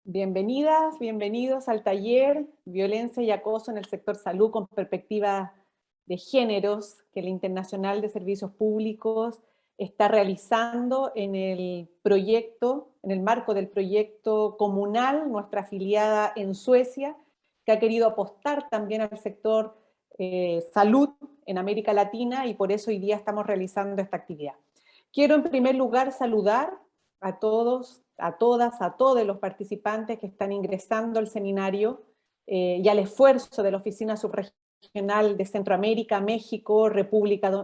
Bienvenidas, bienvenidos al taller Violencia y Acoso en el Sector Salud con Perspectiva de Géneros que la Internacional de Servicios Públicos está realizando en el proyecto, en el marco del proyecto comunal, nuestra afiliada en Suecia, que ha querido apostar también al sector salud en América Latina y por eso hoy día estamos realizando esta actividad. Quiero en primer lugar saludar a todos, a todas, a todos los participantes que están ingresando al seminario y al esfuerzo de la Oficina Subregional de Centroamérica, México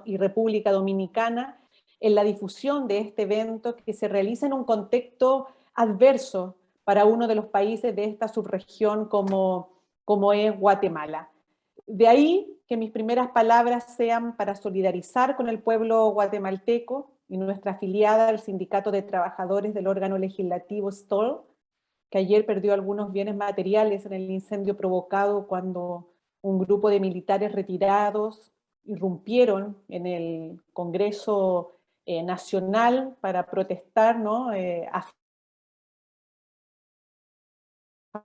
y República Dominicana en la difusión de este evento que se realiza en un contexto adverso para uno de los países de esta subregión como es Guatemala. De ahí que mis primeras palabras sean para solidarizar con el pueblo guatemalteco y nuestra afiliada al Sindicato de Trabajadores del órgano legislativo STOL, que ayer perdió algunos bienes materiales en el incendio provocado cuando un grupo de militares retirados irrumpieron en el Congreso Nacional para protestar, ¿no? A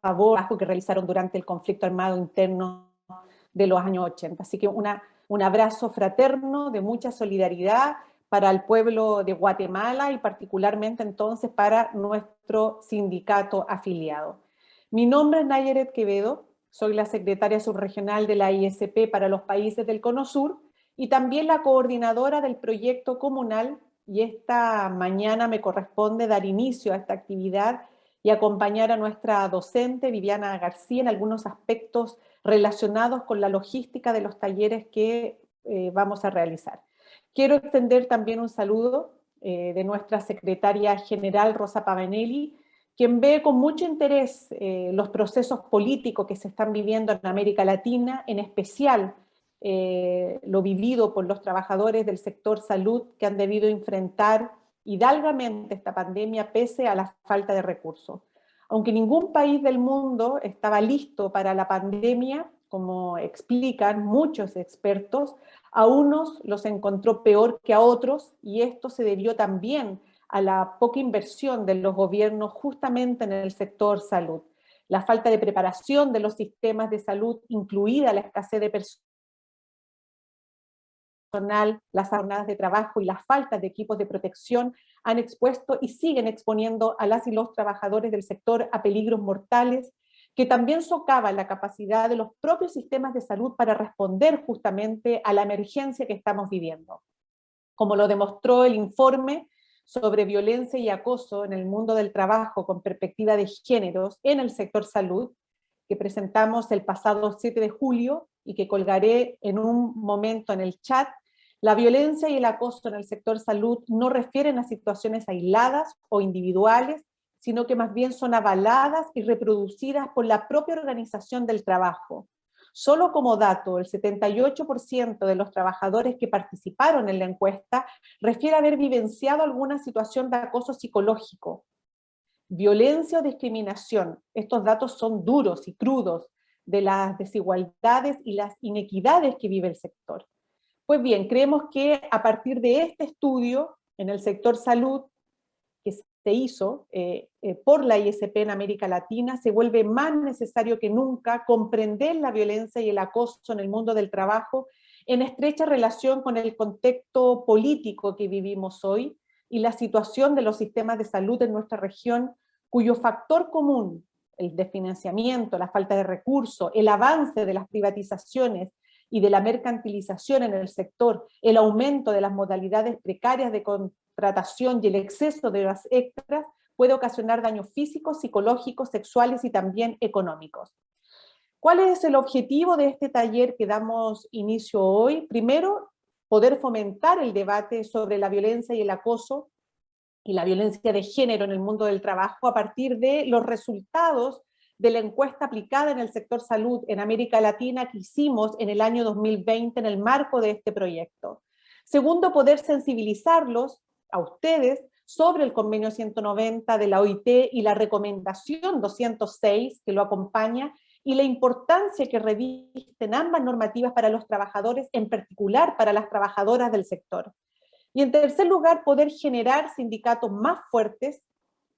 favor que realizaron durante el conflicto armado interno de los años 80. Así que un abrazo fraterno de mucha solidaridad para el pueblo de Guatemala y particularmente entonces para nuestro sindicato afiliado. Mi nombre es Nayeret Quevedo, soy la secretaria subregional de la ISP para los países del Cono Sur y también la coordinadora del proyecto comunal, y esta mañana me corresponde dar inicio a esta actividad y acompañar a nuestra docente Viviana García en algunos aspectos relacionados con la logística de los talleres que vamos a realizar. Quiero extender también un saludo de nuestra secretaria general Rosa Pavanelli, quien ve con mucho interés los procesos políticos que se están viviendo en América Latina, en especial lo vivido por los trabajadores del sector salud que han debido enfrentar hidalgamente esta pandemia pese a la falta de recursos. Aunque ningún país del mundo estaba listo para la pandemia, como explican muchos expertos, a unos los encontró peor que a otros y esto se debió también a la poca inversión de los gobiernos justamente en el sector salud. La falta de preparación de los sistemas de salud, incluida la escasez de personal, las jornadas de trabajo y las faltas de equipos de protección han expuesto y siguen exponiendo a las y los trabajadores del sector a peligros mortales que también socavan la capacidad de los propios sistemas de salud para responder justamente a la emergencia que estamos viviendo. Como lo demostró el informe sobre violencia y acoso en el mundo del trabajo con perspectiva de géneros en el sector salud, que presentamos el pasado 7 de julio y que colgaré en un momento en el chat, la violencia y el acoso en el sector salud no refieren a situaciones aisladas o individuales, sino que más bien son avaladas y reproducidas por la propia organización del trabajo. Solo como dato, el 78% de los trabajadores que participaron en la encuesta refiere haber vivenciado alguna situación de acoso psicológico, violencia o discriminación. Estos datos son duros y crudos de las desigualdades y las inequidades que vive el sector. Pues bien, creemos que a partir de este estudio en el sector salud que se hizo por la ISP en América Latina, se vuelve más necesario que nunca comprender la violencia y el acoso en el mundo del trabajo en estrecha relación con el contexto político que vivimos hoy y la situación de los sistemas de salud en nuestra región, cuyo factor común, el desfinanciamiento, la falta de recursos, el avance de las privatizaciones y de la mercantilización en el sector, el aumento de las modalidades precarias de contratación y el exceso de horas extras puede ocasionar daños físicos, psicológicos, sexuales y también económicos. ¿Cuál es el objetivo de este taller que damos inicio hoy? Primero, poder fomentar el debate sobre la violencia y el acoso y la violencia de género en el mundo del trabajo a partir de los resultados de la encuesta aplicada en el sector salud en América Latina que hicimos en el año 2020 en el marco de este proyecto. Segundo, poder sensibilizarlos a ustedes sobre el convenio 190 de la OIT y la recomendación 206 que lo acompaña y la importancia que revisten ambas normativas para los trabajadores, en particular para las trabajadoras del sector. Y en tercer lugar, poder generar sindicatos más fuertes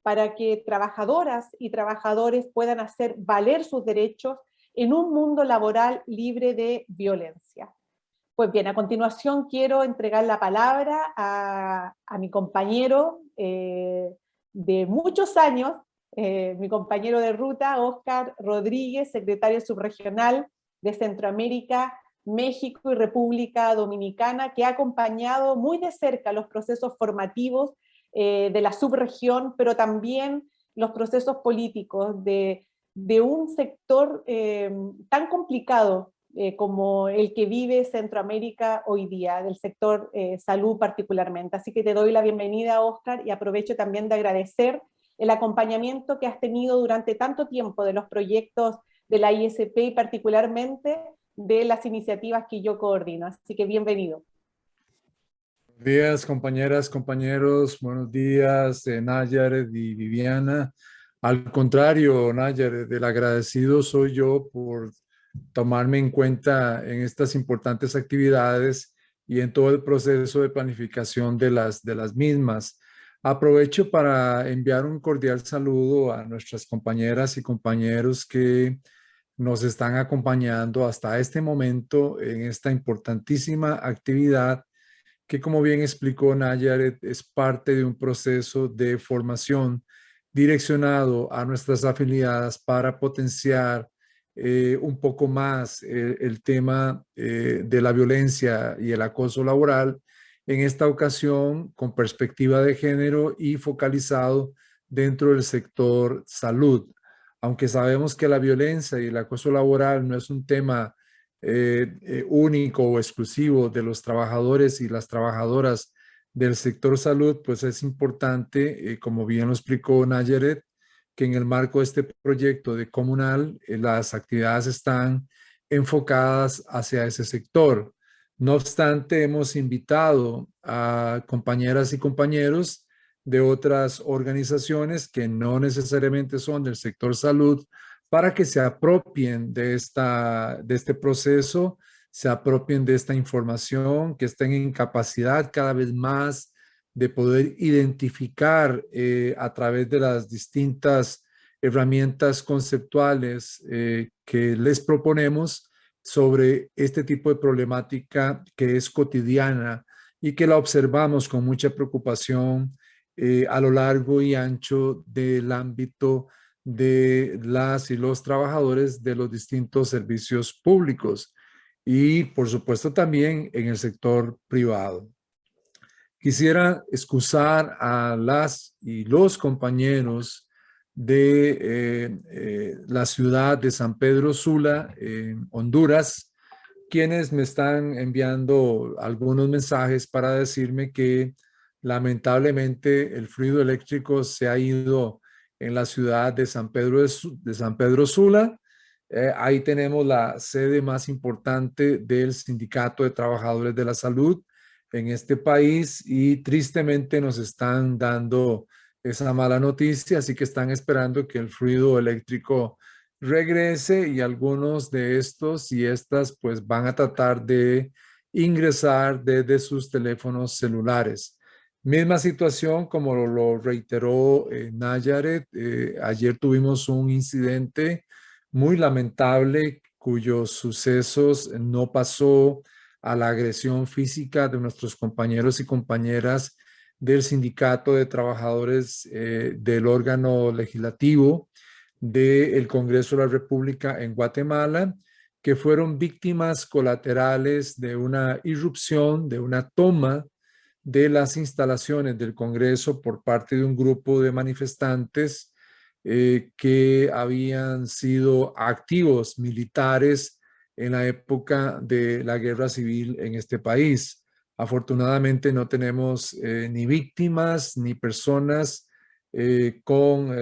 para que trabajadoras y trabajadores puedan hacer valer sus derechos en un mundo laboral libre de violencia. Pues bien, a continuación quiero entregar la palabra a mi compañero de muchos años, mi compañero de ruta, Óscar Rodríguez, secretario subregional de Centroamérica, México y República Dominicana, que ha acompañado muy de cerca los procesos formativos de la subregión, pero también los procesos políticos de un sector tan complicado como el que vive Centroamérica hoy día, del sector salud particularmente. Así que te doy la bienvenida, Óscar, y aprovecho también de agradecer el acompañamiento que has tenido durante tanto tiempo de los proyectos de la ISP y particularmente de las iniciativas que yo coordino. Así que bienvenido. Buenos días, compañeras, compañeros. Buenos días, Nayaret y Viviana. Al contrario, Nayaret, el agradecido soy yo por tomarme en cuenta en estas importantes actividades y en todo el proceso de planificación de las mismas. Aprovecho para enviar un cordial saludo a nuestras compañeras y compañeros que nos están acompañando hasta este momento en esta importantísima actividad que, como bien explicó Nayaret, es parte de un proceso de formación direccionado a nuestras afiliadas para potenciar un poco más el tema de la violencia y el acoso laboral, en esta ocasión con perspectiva de género y focalizado dentro del sector salud. Aunque sabemos que la violencia y el acoso laboral no es un tema único o exclusivo de los trabajadores y las trabajadoras del sector salud, pues es importante, como bien lo explicó Nayaret, que en el marco de este proyecto de comunal, las actividades están enfocadas hacia ese sector. No obstante, hemos invitado a compañeras y compañeros de otras organizaciones que no necesariamente son del sector salud, para que se apropien de este proceso, se apropien de esta información, que estén en capacidad cada vez más de poder identificar a través de las distintas herramientas conceptuales que les proponemos sobre este tipo de problemática que es cotidiana y que la observamos con mucha preocupación a lo largo y ancho del ámbito de las y los trabajadores de los distintos servicios públicos y, por supuesto, también en el sector privado. Quisiera excusar a las y los compañeros de la ciudad de San Pedro Sula, en Honduras, quienes me están enviando algunos mensajes para decirme que lamentablemente el fluido eléctrico se ha ido en la ciudad de San Pedro Sula. Ahí tenemos la sede más importante del Sindicato de Trabajadores de la Salud en este país y tristemente nos están dando esa mala noticia, así que están esperando que el fluido eléctrico regrese y algunos de estos y estas pues van a tratar de ingresar desde sus teléfonos celulares. Misma situación como lo reiteró Nayaret. Ayer tuvimos un incidente muy lamentable cuyos sucesos no pasó a la agresión física de nuestros compañeros y compañeras del Sindicato de Trabajadores del órgano legislativo del Congreso de la República en Guatemala, que fueron víctimas colaterales de una irrupción, de una toma de las instalaciones del Congreso por parte de un grupo de manifestantes que habían sido activos militares en la época de la guerra civil en este país. Afortunadamente no tenemos ni víctimas ni personas con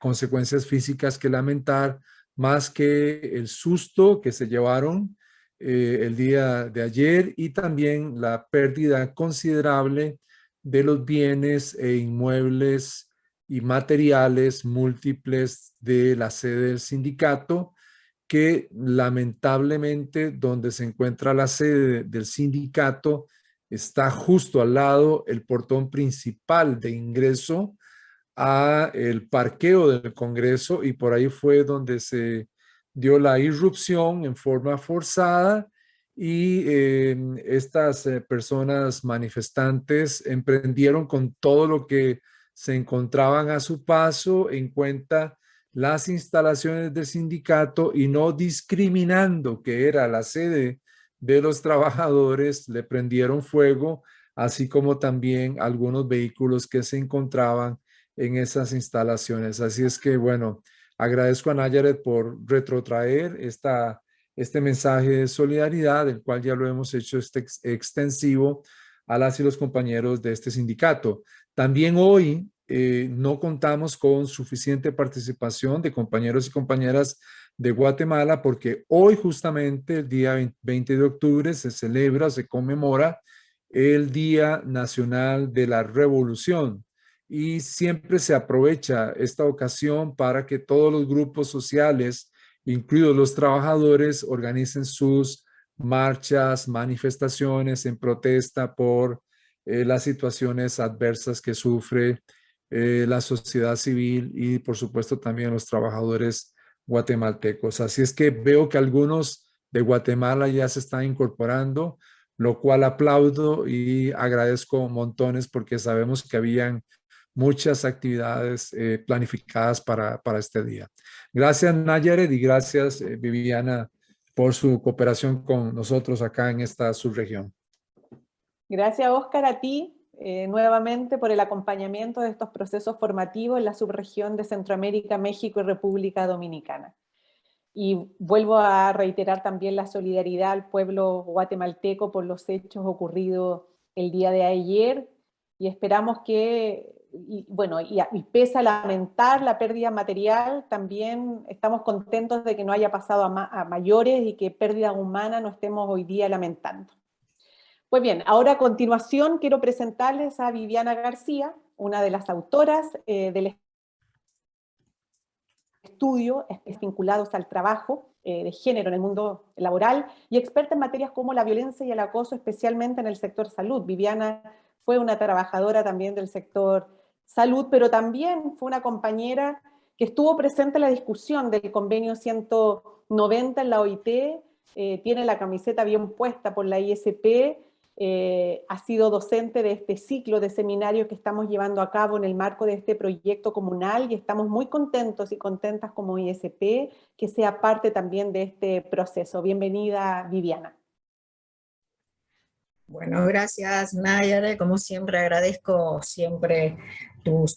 consecuencias físicas que lamentar, más que el susto que se llevaron el día de ayer y también la pérdida considerable de los bienes e inmuebles y materiales múltiples de la sede del sindicato, que lamentablemente donde se encuentra la sede del sindicato está justo al lado el portón principal de ingreso a el parqueo del Congreso y por ahí fue donde se dio la irrupción en forma forzada y estas personas manifestantes emprendieron con todo lo que se encontraban a su paso en cuenta las instalaciones del sindicato y no discriminando que era la sede de los trabajadores, le prendieron fuego, así como también algunos vehículos que se encontraban en esas instalaciones. Así es que, bueno, agradezco a Nayaret por retrotraer este mensaje de solidaridad, el cual ya lo hemos hecho extensivo a las y los compañeros de este sindicato. También hoy no contamos con suficiente participación de compañeros y compañeras de Guatemala porque hoy justamente el día 20 de octubre se celebra, se conmemora el Día Nacional de la Revolución y siempre se aprovecha esta ocasión para que todos los grupos sociales, incluidos los trabajadores, organicen sus marchas, manifestaciones en protesta por las situaciones adversas que sufre la sociedad civil y por supuesto también los trabajadores guatemaltecos. Así es que veo que algunos de Guatemala ya se están incorporando, lo cual aplaudo y agradezco montones porque sabemos que habían muchas actividades planificadas para este día. Gracias Nayaret y gracias Viviana por su cooperación con nosotros acá en esta subregión. Gracias, Óscar, a ti nuevamente por el acompañamiento de estos procesos formativos en la subregión de Centroamérica, México y República Dominicana. Y vuelvo a reiterar también la solidaridad al pueblo guatemalteco por los hechos ocurridos el día de ayer y esperamos que, y pese a lamentar la pérdida material, también estamos contentos de que no haya pasado a mayores y que pérdida humana no estemos hoy día lamentando. Pues bien, ahora a continuación quiero presentarles a Viviana García, una de las autoras del estudio vinculados al trabajo de género en el mundo laboral y experta en materias como la violencia y el acoso, especialmente en el sector salud. Viviana fue una trabajadora también del sector salud, pero también fue una compañera que estuvo presente en la discusión del convenio 190 en la OIT, tiene la camiseta bien puesta por la ISP, ha sido docente de este ciclo de seminarios que estamos llevando a cabo en el marco de este proyecto comunal y estamos muy contentos y contentas como ISP que sea parte también de este proceso. Bienvenida, Viviana. Bueno, gracias Nayare, como siempre agradezco siempre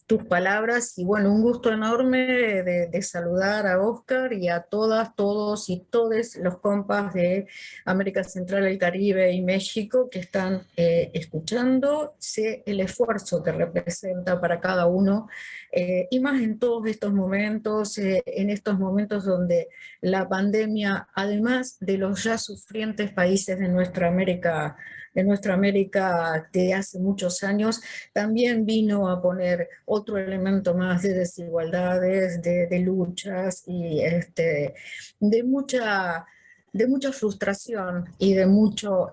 tus palabras y bueno, un gusto enorme de saludar a Óscar y a todas, todos y todes los compas de América Central, el Caribe y México que están escuchando. Sé el esfuerzo que representa para cada uno y más en todos estos momentos, en estos momentos donde la pandemia, además de los ya sufrientes países de nuestra América de hace muchos años, también vino a poner otro elemento más de desigualdades, de luchas y de mucha frustración y de mucha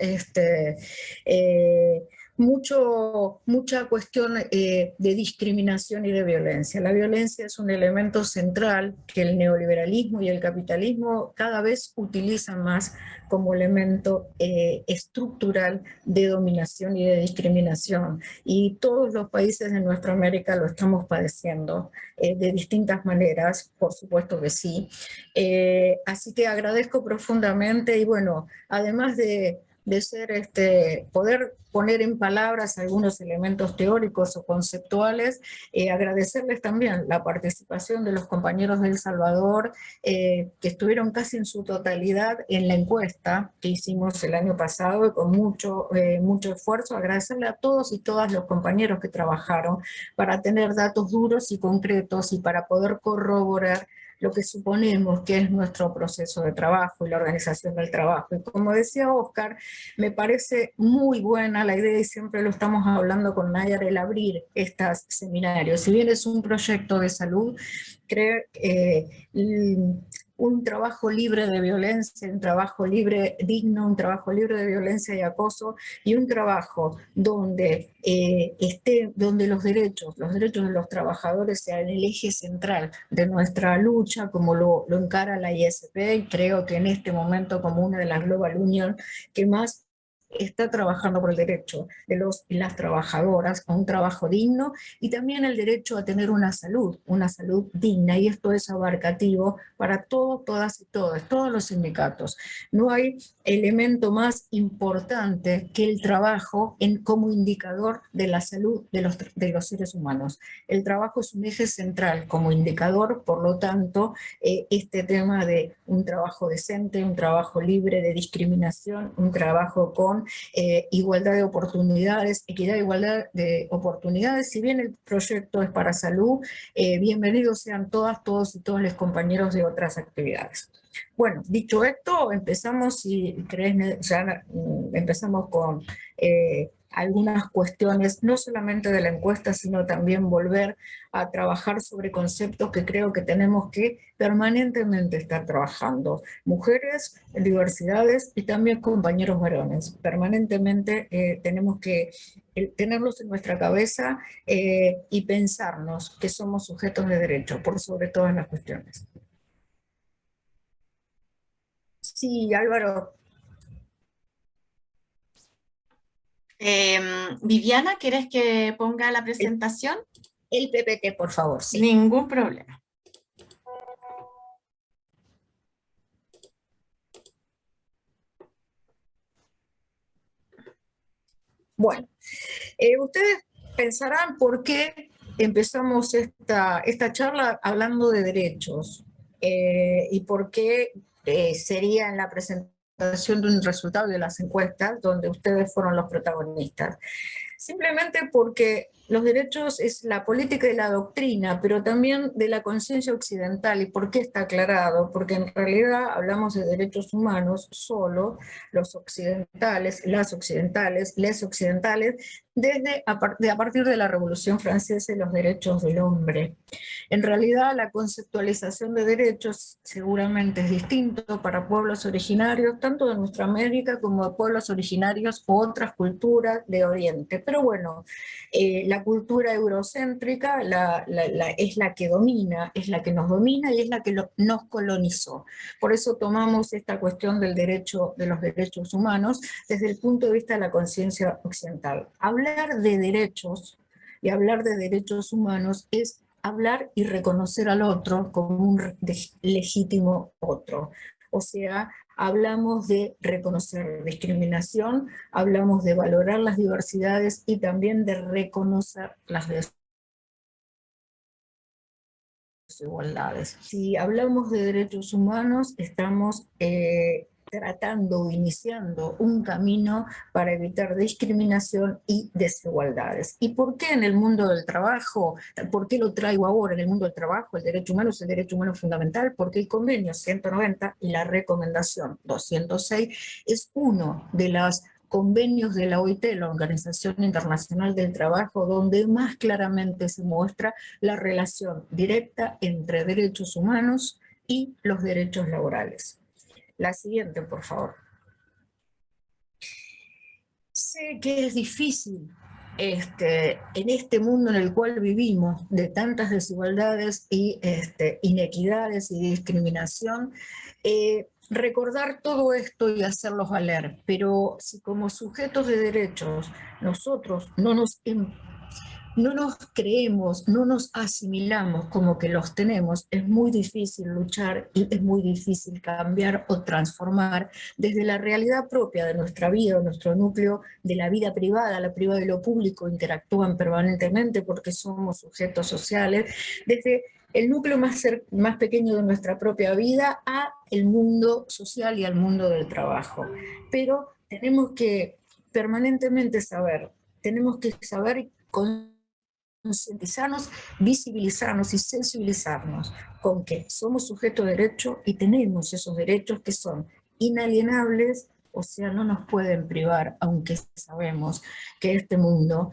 cuestión de discriminación y de violencia. La violencia es un elemento central que el neoliberalismo y el capitalismo cada vez utilizan más como elemento estructural de dominación y de discriminación. Y todos los países de nuestra América lo estamos padeciendo de distintas maneras, por supuesto que sí. Así que agradezco profundamente y bueno, además de ser poder poner en palabras algunos elementos teóricos o conceptuales, agradecerles también la participación de los compañeros de El Salvador, que estuvieron casi en su totalidad en la encuesta que hicimos el año pasado con mucho esfuerzo. Agradecerle a todos y todas los compañeros que trabajaron para tener datos duros y concretos y para poder corroborar lo que suponemos que es nuestro proceso de trabajo y la organización del trabajo. Y como decía Óscar, me parece muy buena la idea, y siempre lo estamos hablando con Nayar, el abrir estos seminarios. Si bien es un proyecto de salud, un trabajo libre de violencia, un trabajo libre, digno, un trabajo libre de violencia y acoso, y un trabajo donde, donde los derechos de los trabajadores sean el eje central de nuestra lucha, como lo encara la ISP, y creo que en este momento como una de las Global Union que más está trabajando por el derecho de los y las trabajadoras a un trabajo digno, y también el derecho a tener una salud digna, y esto es abarcativo para todas y todos los sindicatos. No hay elemento más importante que el trabajo como indicador de la salud de los seres humanos. El trabajo es un eje central como indicador, por lo tanto, este tema de un trabajo decente, un trabajo libre de discriminación, un trabajo con igualdad de oportunidades, equidad e igualdad de oportunidades. Si bien el proyecto es para salud, bienvenidos sean todas, todos y todos los compañeros de otras actividades. Bueno, dicho esto, empezamos, si crees, ya empezamos con algunas cuestiones, no solamente de la encuesta, sino también volver a trabajar sobre conceptos que creo que tenemos que permanentemente estar trabajando. Mujeres, diversidades y también compañeros varones. Permanentemente tenemos que tenerlos en nuestra cabeza y pensarnos que somos sujetos de derecho, por sobre todas las cuestiones. Sí, Álvaro. Viviana, ¿quieres que ponga la presentación? El PPT, por favor, sí. Ningún problema. Bueno, ustedes pensarán por qué empezamos esta charla hablando de derechos y por qué sería en la presentación de un resultado de las encuestas donde ustedes fueron los protagonistas. Simplemente porque los derechos es la política y la doctrina, pero también de la conciencia occidental. ¿Y por qué está aclarado? Porque en realidad hablamos de derechos humanos solo los occidentales, las occidentales, les occidentales, a partir de la Revolución Francesa y los derechos del hombre. En realidad la conceptualización de derechos seguramente es distinto para pueblos originarios, tanto de nuestra América como de pueblos originarios u otras culturas de Oriente. Pero bueno, la cultura eurocéntrica es la que domina, es la que nos domina y es la que nos colonizó. Por eso tomamos esta cuestión del derecho, de los derechos humanos desde el punto de vista de la conciencia occidental. Hablar de derechos y hablar de derechos humanos es hablar y reconocer al otro como un legítimo otro. O sea, hablamos de reconocer discriminación, hablamos de valorar las diversidades y también de reconocer las desigualdades. Si hablamos de derechos humanos, estamos tratando o iniciando un camino para evitar discriminación y desigualdades. ¿Y por qué en el mundo del trabajo? ¿Por qué lo traigo ahora en el mundo del trabajo? El derecho humano es el derecho humano fundamental porque el convenio 190 y la recomendación 206 es uno de los convenios de la OIT, la Organización Internacional del Trabajo, donde más claramente se muestra la relación directa entre derechos humanos y los derechos laborales. La siguiente, por favor. Sé que es difícil en este mundo en el cual vivimos, de tantas desigualdades y inequidades y discriminación, recordar todo esto y hacerlos valer, pero si como sujetos de derechos nosotros no nos creemos, no nos asimilamos como que los tenemos, es muy difícil luchar y es muy difícil cambiar o transformar desde la realidad propia de nuestra vida, nuestro núcleo de la vida privada, la privada y lo público interactúan permanentemente porque somos sujetos sociales, desde el núcleo más pequeño de nuestra propia vida a el mundo social y al mundo del trabajo. Pero tenemos que permanentemente saber concientizarnos, visibilizarnos y sensibilizarnos con que somos sujetos de derecho y tenemos esos derechos que son inalienables, o sea, no nos pueden privar, aunque sabemos que este mundo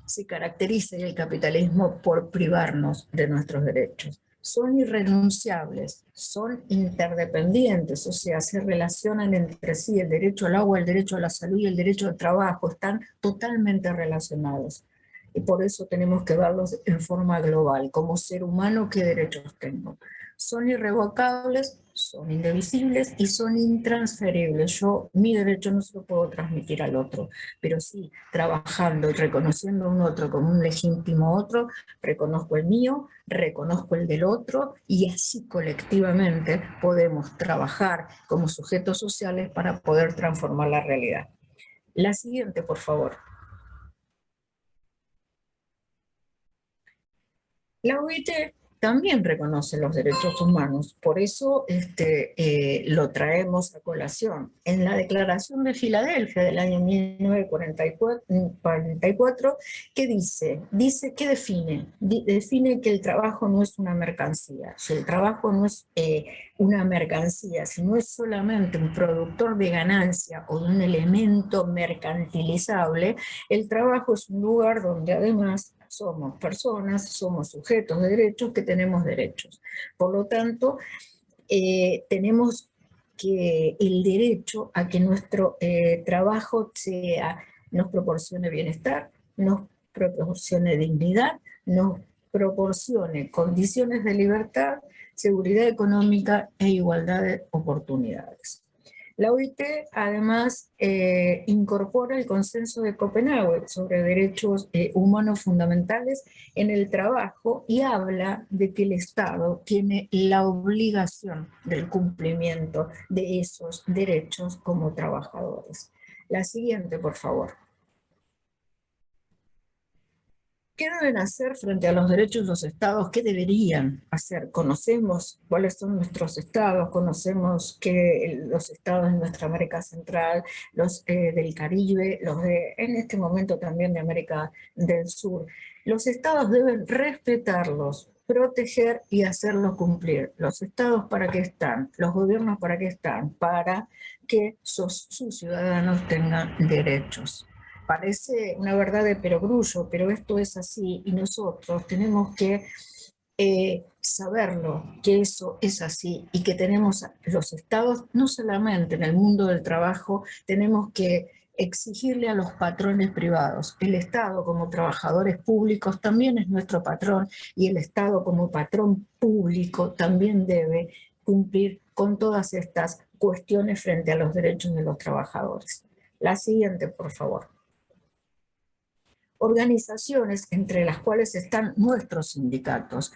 se caracteriza en el capitalismo por privarnos de nuestros derechos. son irrenunciables, son interdependientes, o sea, se relacionan entre sí. El derecho al agua, el derecho a la salud y el derecho al trabajo están totalmente relacionados. Y por eso tenemos que verlos en forma global. Como ser humano, ¿qué derechos tengo? Son irrevocables, son indivisibles y son intransferibles. Mi derecho no se lo puedo transmitir al otro, pero sí, trabajando y reconociendo a un otro como un legítimo otro, reconozco el mío, reconozco el del otro, y así colectivamente podemos trabajar como sujetos sociales para poder transformar la realidad. La siguiente, por favor. La OIT también reconoce los derechos humanos, por eso lo traemos a colación. En la Declaración de Filadelfia del año 1944, ¿qué dice? ¿Qué define? Define que el trabajo no es una mercancía. Si el trabajo no es una mercancía, si no es solamente un productor de ganancia o de un elemento mercantilizable, el trabajo es un lugar donde además somos personas, somos sujetos de derechos que tenemos derechos. Por lo tanto, tenemos que el derecho a que nuestro trabajo nos proporcione bienestar, nos proporcione dignidad, nos proporcione condiciones de libertad, seguridad económica e igualdad de oportunidades. La OIT además incorpora el Consenso de Copenhague sobre derechos humanos fundamentales en el trabajo y habla de que el Estado tiene la obligación del cumplimiento de esos derechos como trabajadores. La siguiente, por favor. ¿Qué deben hacer frente a los derechos los estados? ¿Qué deberían hacer? Conocemos cuáles son nuestros estados, conocemos que los estados de nuestra América Central, los del Caribe, en este momento también de América del Sur. Los estados deben respetarlos, proteger y hacerlos cumplir. ¿Los estados para qué están? ¿Los gobiernos para qué están? Para que sus ciudadanos tengan derechos. Parece una verdad de perogrullo, pero esto es así y nosotros tenemos que saberlo, que eso es así y que tenemos los estados, no solamente en el mundo del trabajo, tenemos que exigirle a los patrones privados. El Estado como trabajadores públicos también es nuestro patrón y el Estado como patrón público también debe cumplir con todas estas cuestiones frente a los derechos de los trabajadores. La siguiente, por favor. Organizaciones, entre las cuales están nuestros sindicatos,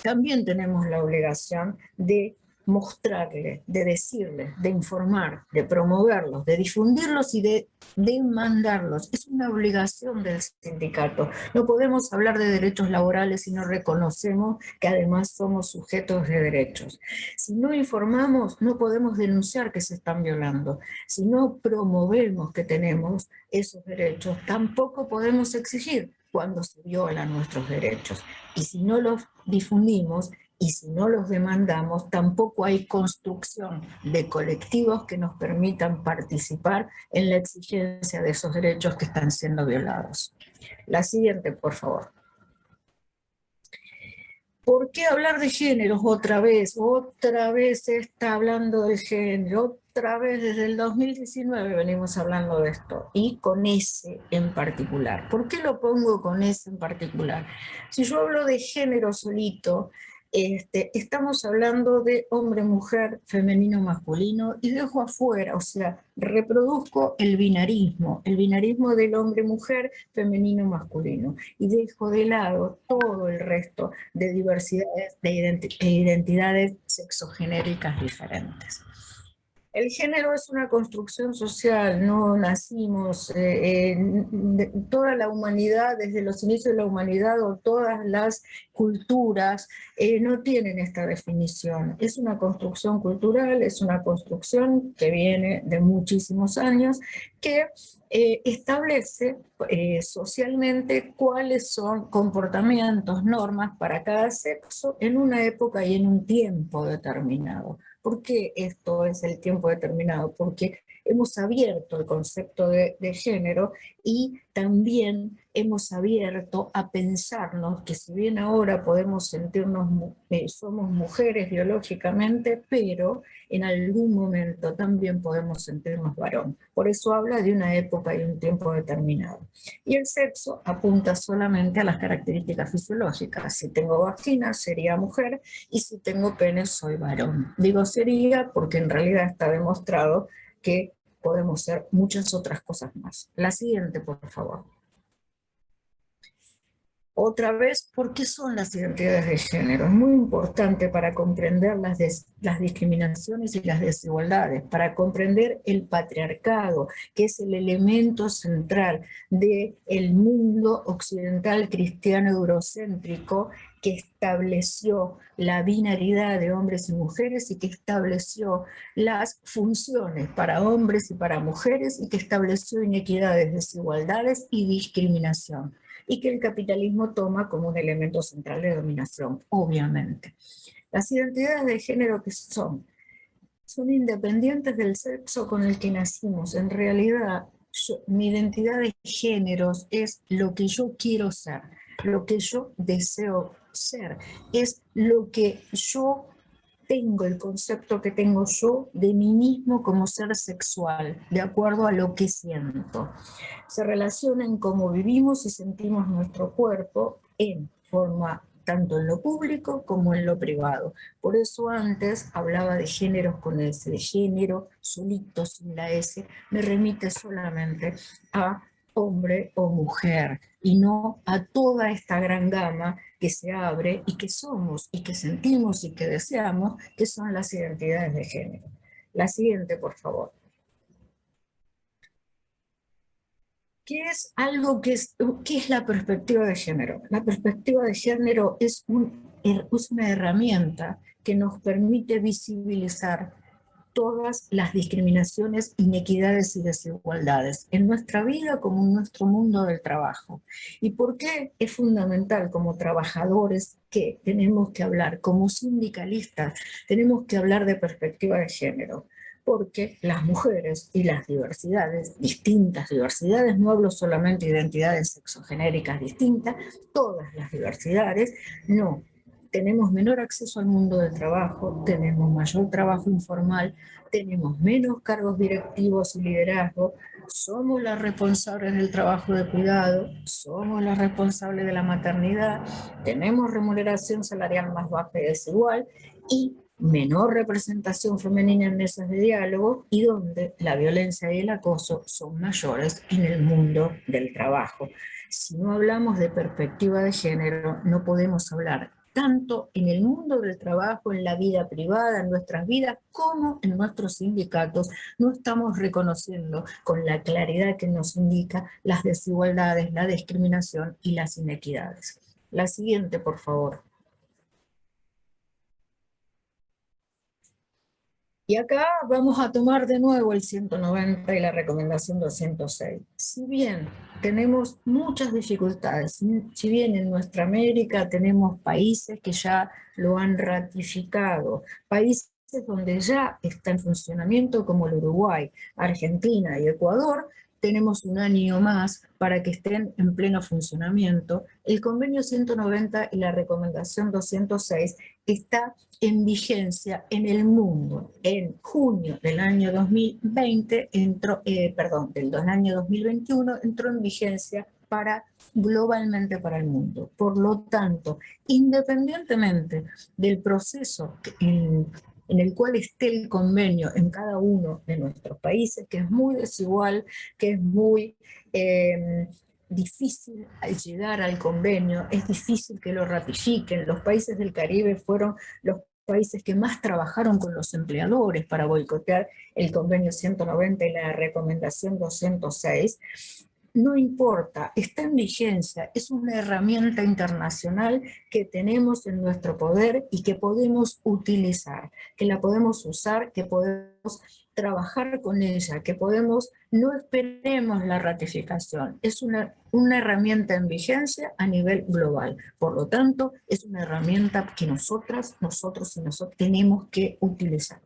también tenemos la obligación de mostrarles, de decirles, de informar, de promoverlos, de difundirlos y de demandarlos. Es una obligación del sindicato. No podemos hablar de derechos laborales si no reconocemos que además somos sujetos de derechos. Si no informamos, no podemos denunciar que se están violando. Si no promovemos que tenemos esos derechos, tampoco podemos exigir cuando se violan nuestros derechos. Y si no los difundimos y si no los demandamos, tampoco hay construcción de colectivos que nos permitan participar en la exigencia de esos derechos que están siendo violados. La siguiente, por favor. ¿Por qué hablar de géneros otra vez? Otra vez se está hablando del género, otra vez desde el 2019 venimos hablando de esto, y con ese en particular. ¿Por qué lo pongo con ese en particular? Si yo hablo de género solito, estamos hablando de hombre, mujer, femenino, masculino, y dejo afuera, o sea, reproduzco el binarismo del hombre, mujer, femenino, masculino, y dejo de lado todo el resto de diversidades e identidades sexogenéricas diferentes. El género es una construcción social, no nacimos, toda la humanidad, desde los inicios de la humanidad o todas las culturas no tienen esta definición. Es una construcción cultural, es una construcción que viene de muchísimos años, que establece socialmente cuáles son comportamientos, normas para cada sexo en una época y en un tiempo determinado. ¿Por qué esto es el tiempo determinado? Porque Hemos abierto el concepto de género y también hemos abierto a pensarnos que si bien ahora podemos sentirnos, somos mujeres biológicamente, pero en algún momento también podemos sentirnos varón. Por eso habla de una época y un tiempo determinado. Y el sexo apunta solamente a las características fisiológicas. Si tengo vagina, sería mujer, y si tengo pene, soy varón. Digo sería porque en realidad está demostrado que podemos ser muchas otras cosas más. La siguiente, por favor. Otra vez, ¿por qué son las identidades de género? Es muy importante para comprender las discriminaciones y las desigualdades, para comprender el patriarcado, que es el elemento central del mundo occidental cristiano eurocéntrico, que estableció la binaridad de hombres y mujeres y que estableció las funciones para hombres y para mujeres y que estableció inequidades, desigualdades y discriminación, y que el capitalismo toma como un elemento central de dominación, obviamente. Las identidades de género que son independientes del sexo con el que nacimos. En realidad, mi identidad de género es lo que yo quiero ser, lo que yo deseo ser, es lo que yo tengo, el concepto que tengo yo de mí mismo como ser sexual, de acuerdo a lo que siento. Se relaciona en cómo vivimos y sentimos nuestro cuerpo en forma tanto en lo público como en lo privado. Por eso antes hablaba de géneros con S, de género solito sin la S, me remite solamente a hombre o mujer, y no a toda esta gran gama que se abre y que somos y que sentimos y que deseamos, que son las identidades de género. La siguiente, por favor. ¿Qué es qué es la perspectiva de género? La perspectiva de género es una herramienta que nos permite visibilizar todas las discriminaciones, inequidades y desigualdades en nuestra vida como en nuestro mundo del trabajo. ¿Y por qué es fundamental como trabajadores que tenemos que hablar, como sindicalistas, tenemos que hablar de perspectiva de género? Porque las mujeres y las diversidades, distintas diversidades, no hablo solamente de identidades sexogenéricas distintas, todas las diversidades, no. Tenemos menor acceso al mundo del trabajo, tenemos mayor trabajo informal, tenemos menos cargos directivos y liderazgo, somos las responsables del trabajo de cuidado, somos las responsables de la maternidad, tenemos remuneración salarial más baja y desigual y menor representación femenina en mesas de diálogo, y donde la violencia y el acoso son mayores en el mundo del trabajo. Si no hablamos de perspectiva de género, no podemos hablar tanto en el mundo del trabajo, en la vida privada, en nuestras vidas, como en nuestros sindicatos. No estamos reconociendo con la claridad que nos indica las desigualdades, la discriminación y las inequidades. La siguiente, por favor. Y acá vamos a tomar de nuevo el 190 y la recomendación 206. Si bien tenemos muchas dificultades, si bien en nuestra América tenemos países que ya lo han ratificado, países donde ya está en funcionamiento como el Uruguay, Argentina y Ecuador, tenemos un año más para que estén en pleno funcionamiento. El convenio 190 y la recomendación 206 está en vigencia en el mundo. En junio del año 2020 del año 2021 entró en vigencia globalmente para el mundo. Por lo tanto, independientemente del proceso en el cual esté el convenio en cada uno de nuestros países, que es muy desigual, que es muy difícil llegar al convenio, es difícil que lo ratifiquen. Los países del Caribe fueron los países que más trabajaron con los empleadores para boicotear el convenio 190 y la recomendación 206. No importa, está en vigencia, es una herramienta internacional que tenemos en nuestro poder y que podemos utilizar, que la podemos usar, que podemos trabajar con ella, que no esperemos la ratificación, es una herramienta en vigencia a nivel global, por lo tanto es una herramienta que nosotros y nosotros tenemos que utilizar.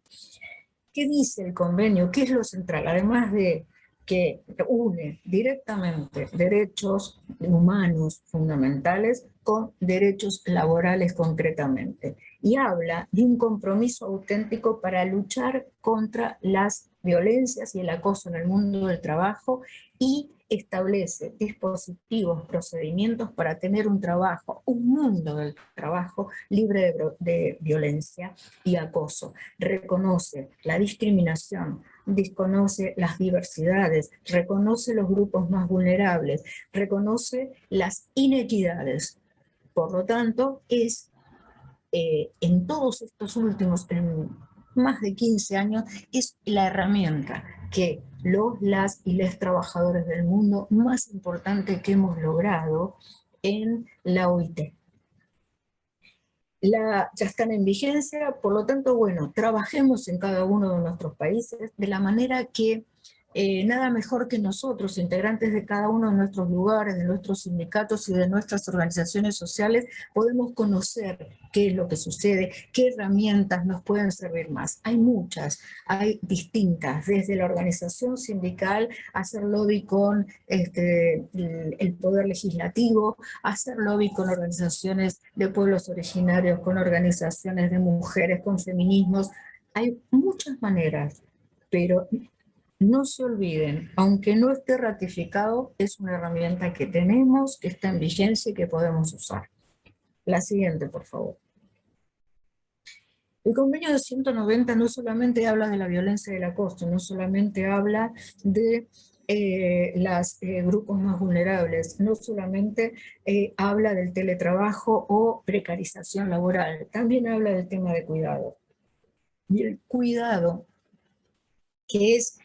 ¿Qué dice el convenio? ¿Qué es lo central? Además de que une directamente derechos humanos fundamentales con derechos laborales concretamente. Y habla de un compromiso auténtico para luchar contra las violencias y el acoso en el mundo del trabajo y establece dispositivos, procedimientos para tener un trabajo, un mundo del trabajo libre de violencia y acoso. Reconoce la discriminación, desconoce las diversidades, reconoce los grupos más vulnerables, reconoce las inequidades. Por lo tanto, es en todos estos últimos, en más de 15 años, es la herramienta que las y les trabajadores del mundo más importante que hemos logrado en la OIT. Ya están en vigencia, por lo tanto, bueno, trabajemos en cada uno de nuestros países de la manera que nada mejor que nosotros, integrantes de cada uno de nuestros lugares, de nuestros sindicatos y de nuestras organizaciones sociales, podemos conocer qué es lo que sucede, qué herramientas nos pueden servir más. Hay muchas, hay distintas, desde la organización sindical, hacer lobby con el poder legislativo, hacer lobby con organizaciones de pueblos originarios, con organizaciones de mujeres, con feminismos. Hay muchas maneras, pero no se olviden, aunque no esté ratificado, es una herramienta que tenemos, que está en vigencia y que podemos usar. La siguiente, por favor. El convenio de 190 no solamente habla de la violencia y el acoso, no solamente habla de los grupos más vulnerables, no solamente habla del teletrabajo o precarización laboral, también habla del tema de cuidado. Y el cuidado, que es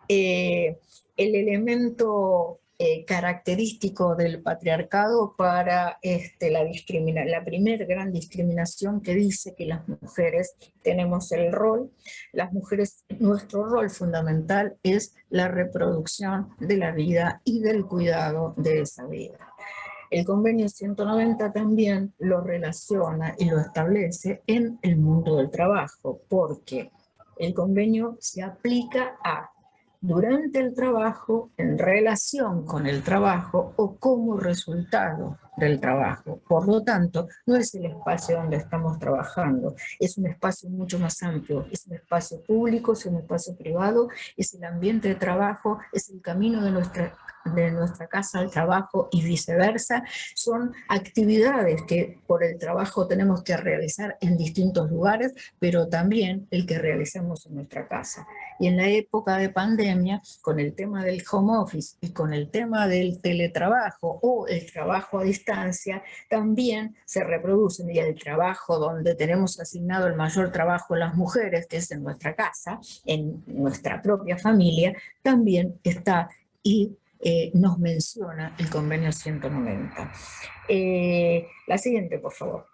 el elemento característico del patriarcado para la primera gran discriminación que dice que las mujeres tenemos el rol, las mujeres, nuestro rol fundamental es la reproducción de la vida y del cuidado de esa vida. El convenio 190 también lo relaciona y lo establece en el mundo del trabajo, porque el convenio se aplica durante el trabajo, en relación con el trabajo o como resultado del trabajo. Por lo tanto, no es el espacio donde estamos trabajando, es un espacio mucho más amplio, es un espacio público, es un espacio privado, es el ambiente de trabajo, es el camino de nuestra casa al trabajo y viceversa. Son actividades que por el trabajo tenemos que realizar en distintos lugares, pero también el que realizamos en nuestra casa. Y en la época de pandemia, con el tema del home office y con el tema del teletrabajo o el trabajo a distancia, también se reproducen, y el trabajo donde tenemos asignado el mayor trabajo las mujeres, que es en nuestra casa, en nuestra propia familia, también está y nos menciona el convenio 190. La siguiente, por favor.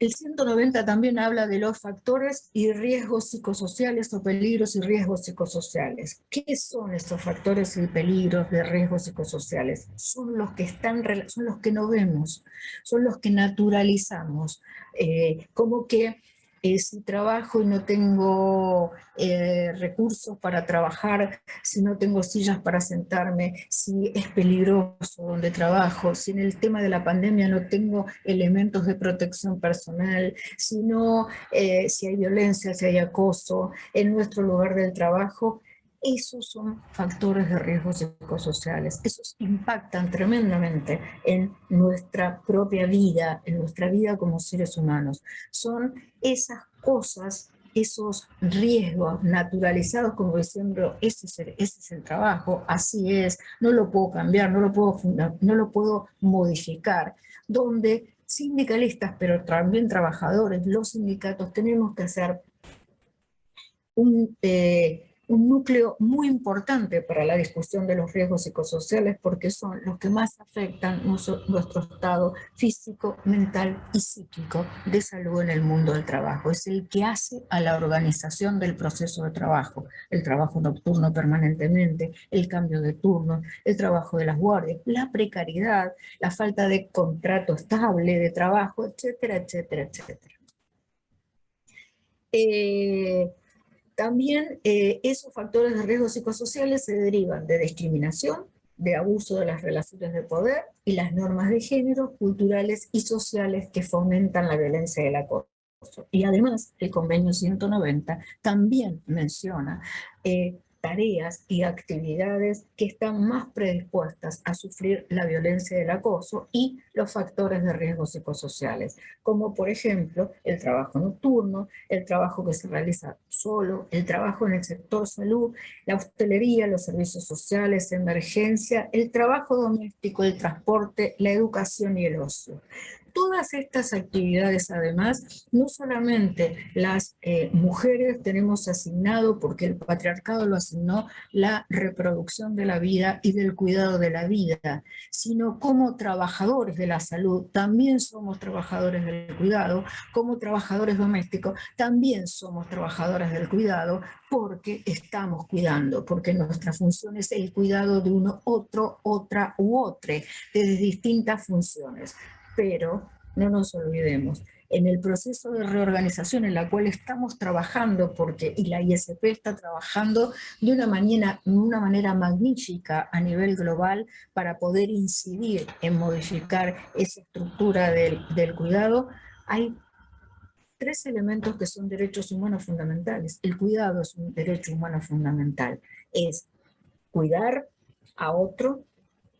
El 190 también habla de los factores y riesgos psicosociales o peligros y riesgos psicosociales. ¿Qué son estos factores y peligros de riesgos psicosociales? Son los que no vemos, son los que naturalizamos, como que si trabajo y no tengo recursos para trabajar, si no tengo sillas para sentarme, si es peligroso donde trabajo, si en el tema de la pandemia no tengo elementos de protección personal, si hay violencia, si hay acoso en nuestro lugar del trabajo. Esos son factores de riesgos psicosociales. Esos impactan tremendamente en nuestra propia vida, en nuestra vida como seres humanos. Son esas cosas, esos riesgos naturalizados, como diciendo, ese es el trabajo, así es, no lo puedo cambiar, no lo puedo modificar, donde sindicalistas, pero también trabajadores, los sindicatos, tenemos que hacer un núcleo muy importante para la discusión de los riesgos psicosociales, porque son los que más afectan nuestro estado físico, mental y psíquico de salud en el mundo del trabajo. Es el que hace a la organización del proceso de trabajo, el trabajo nocturno permanentemente, el cambio de turno, el trabajo de las guardias, la precariedad, la falta de contrato estable de trabajo, etcétera, etcétera, etcétera. También esos factores de riesgo psicosociales se derivan de discriminación, de abuso de las relaciones de poder y las normas de género, culturales y sociales que fomentan la violencia y el acoso. Y además, el convenio 190 también menciona tareas y actividades que están más predispuestas a sufrir la violencia y el acoso y los factores de riesgo psicosociales, como por ejemplo el trabajo nocturno, el trabajo que se realiza solo, el trabajo en el sector salud, la hostelería, los servicios sociales, emergencia, el trabajo doméstico, el transporte, la educación y el ocio. Todas estas actividades, además, no solamente las mujeres tenemos asignado, porque el patriarcado lo asignó, la reproducción de la vida y del cuidado de la vida, sino como trabajadores de la salud, también somos trabajadores del cuidado, como trabajadores domésticos, también somos trabajadores del cuidado, porque estamos cuidando, porque nuestra función es el cuidado de uno, otro, otra u otre, desde distintas funciones. Pero no nos olvidemos, en el proceso de reorganización en la cual estamos trabajando, y la ISP está trabajando de una manera magnífica a nivel global para poder incidir en modificar esa estructura del cuidado, hay tres elementos que son derechos humanos fundamentales. El cuidado es un derecho humano fundamental. Es cuidar a otro,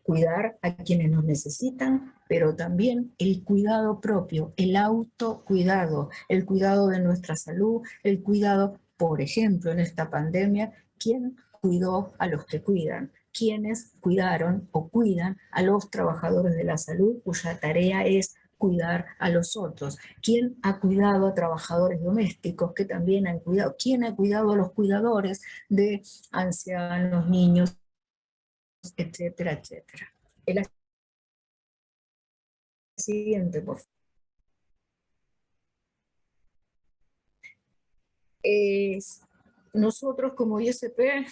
cuidar a quienes nos necesitan, pero también el cuidado propio, el autocuidado, el cuidado de nuestra salud, el cuidado, por ejemplo, en esta pandemia, ¿quién cuidó a los que cuidan? ¿Quiénes cuidaron o cuidan a los trabajadores de la salud cuya tarea es cuidar a los otros? ¿Quién ha cuidado a trabajadores domésticos que también han cuidado? ¿Quién ha cuidado a los cuidadores de ancianos, niños, etcétera, etcétera? El siguiente, por favor. Nosotros como ISP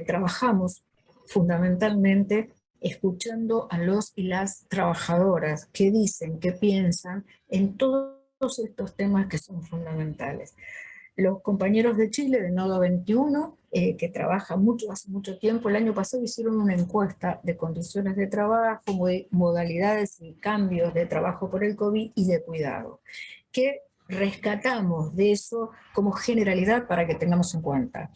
trabajamos fundamentalmente escuchando a los y las trabajadoras que dicen, que piensan en todos estos temas que son fundamentales. Los compañeros de Chile, de Nodo 21, que trabajan mucho, hace mucho tiempo, el año pasado hicieron una encuesta de condiciones de trabajo, modalidades y cambios de trabajo por el COVID y de cuidado, que rescatamos de eso como generalidad para que tengamos en cuenta.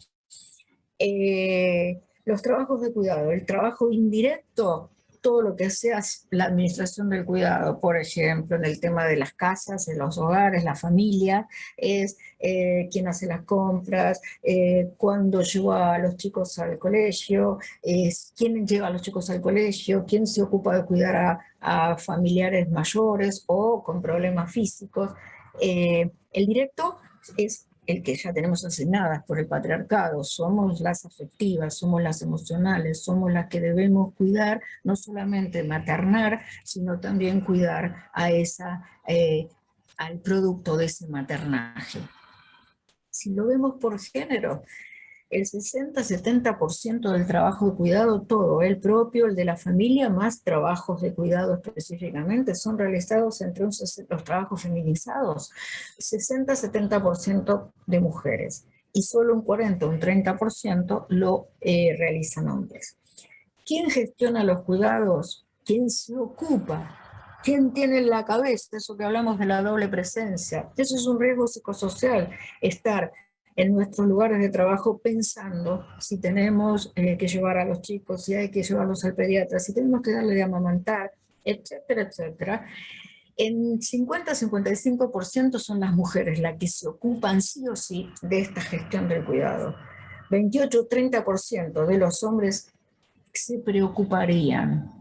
Los trabajos de cuidado, el trabajo indirecto, todo lo que sea la administración del cuidado, por ejemplo, en el tema de las casas, en los hogares, la familia, es quién hace las compras, cuándo lleva a los chicos al colegio, quién lleva a los chicos al colegio, quién se ocupa de cuidar a familiares mayores o con problemas físicos. El directo es el que ya tenemos asignadas por el patriarcado, somos las afectivas, somos las emocionales, somos las que debemos cuidar, no solamente maternar, sino también cuidar al producto de ese maternaje. Si lo vemos por género, el 60-70% del trabajo de cuidado, todo, el propio, el de la familia, más trabajos de cuidado específicamente, son realizados entre los trabajos feminizados, 60-70% de mujeres, y solo un 40 o un 30% lo realizan hombres. ¿Quién gestiona los cuidados? ¿Quién se ocupa? ¿Quién tiene en la cabeza eso que hablamos de la doble presencia? Eso es un riesgo psicosocial, estar en nuestros lugares de trabajo pensando si tenemos que llevar a los chicos, si hay que llevarlos al pediatra, si tenemos que darle de amamantar, etcétera, etcétera. En 50-55% son las mujeres las que se ocupan sí o sí de esta gestión del cuidado. 28-30% de los hombres se preocuparían.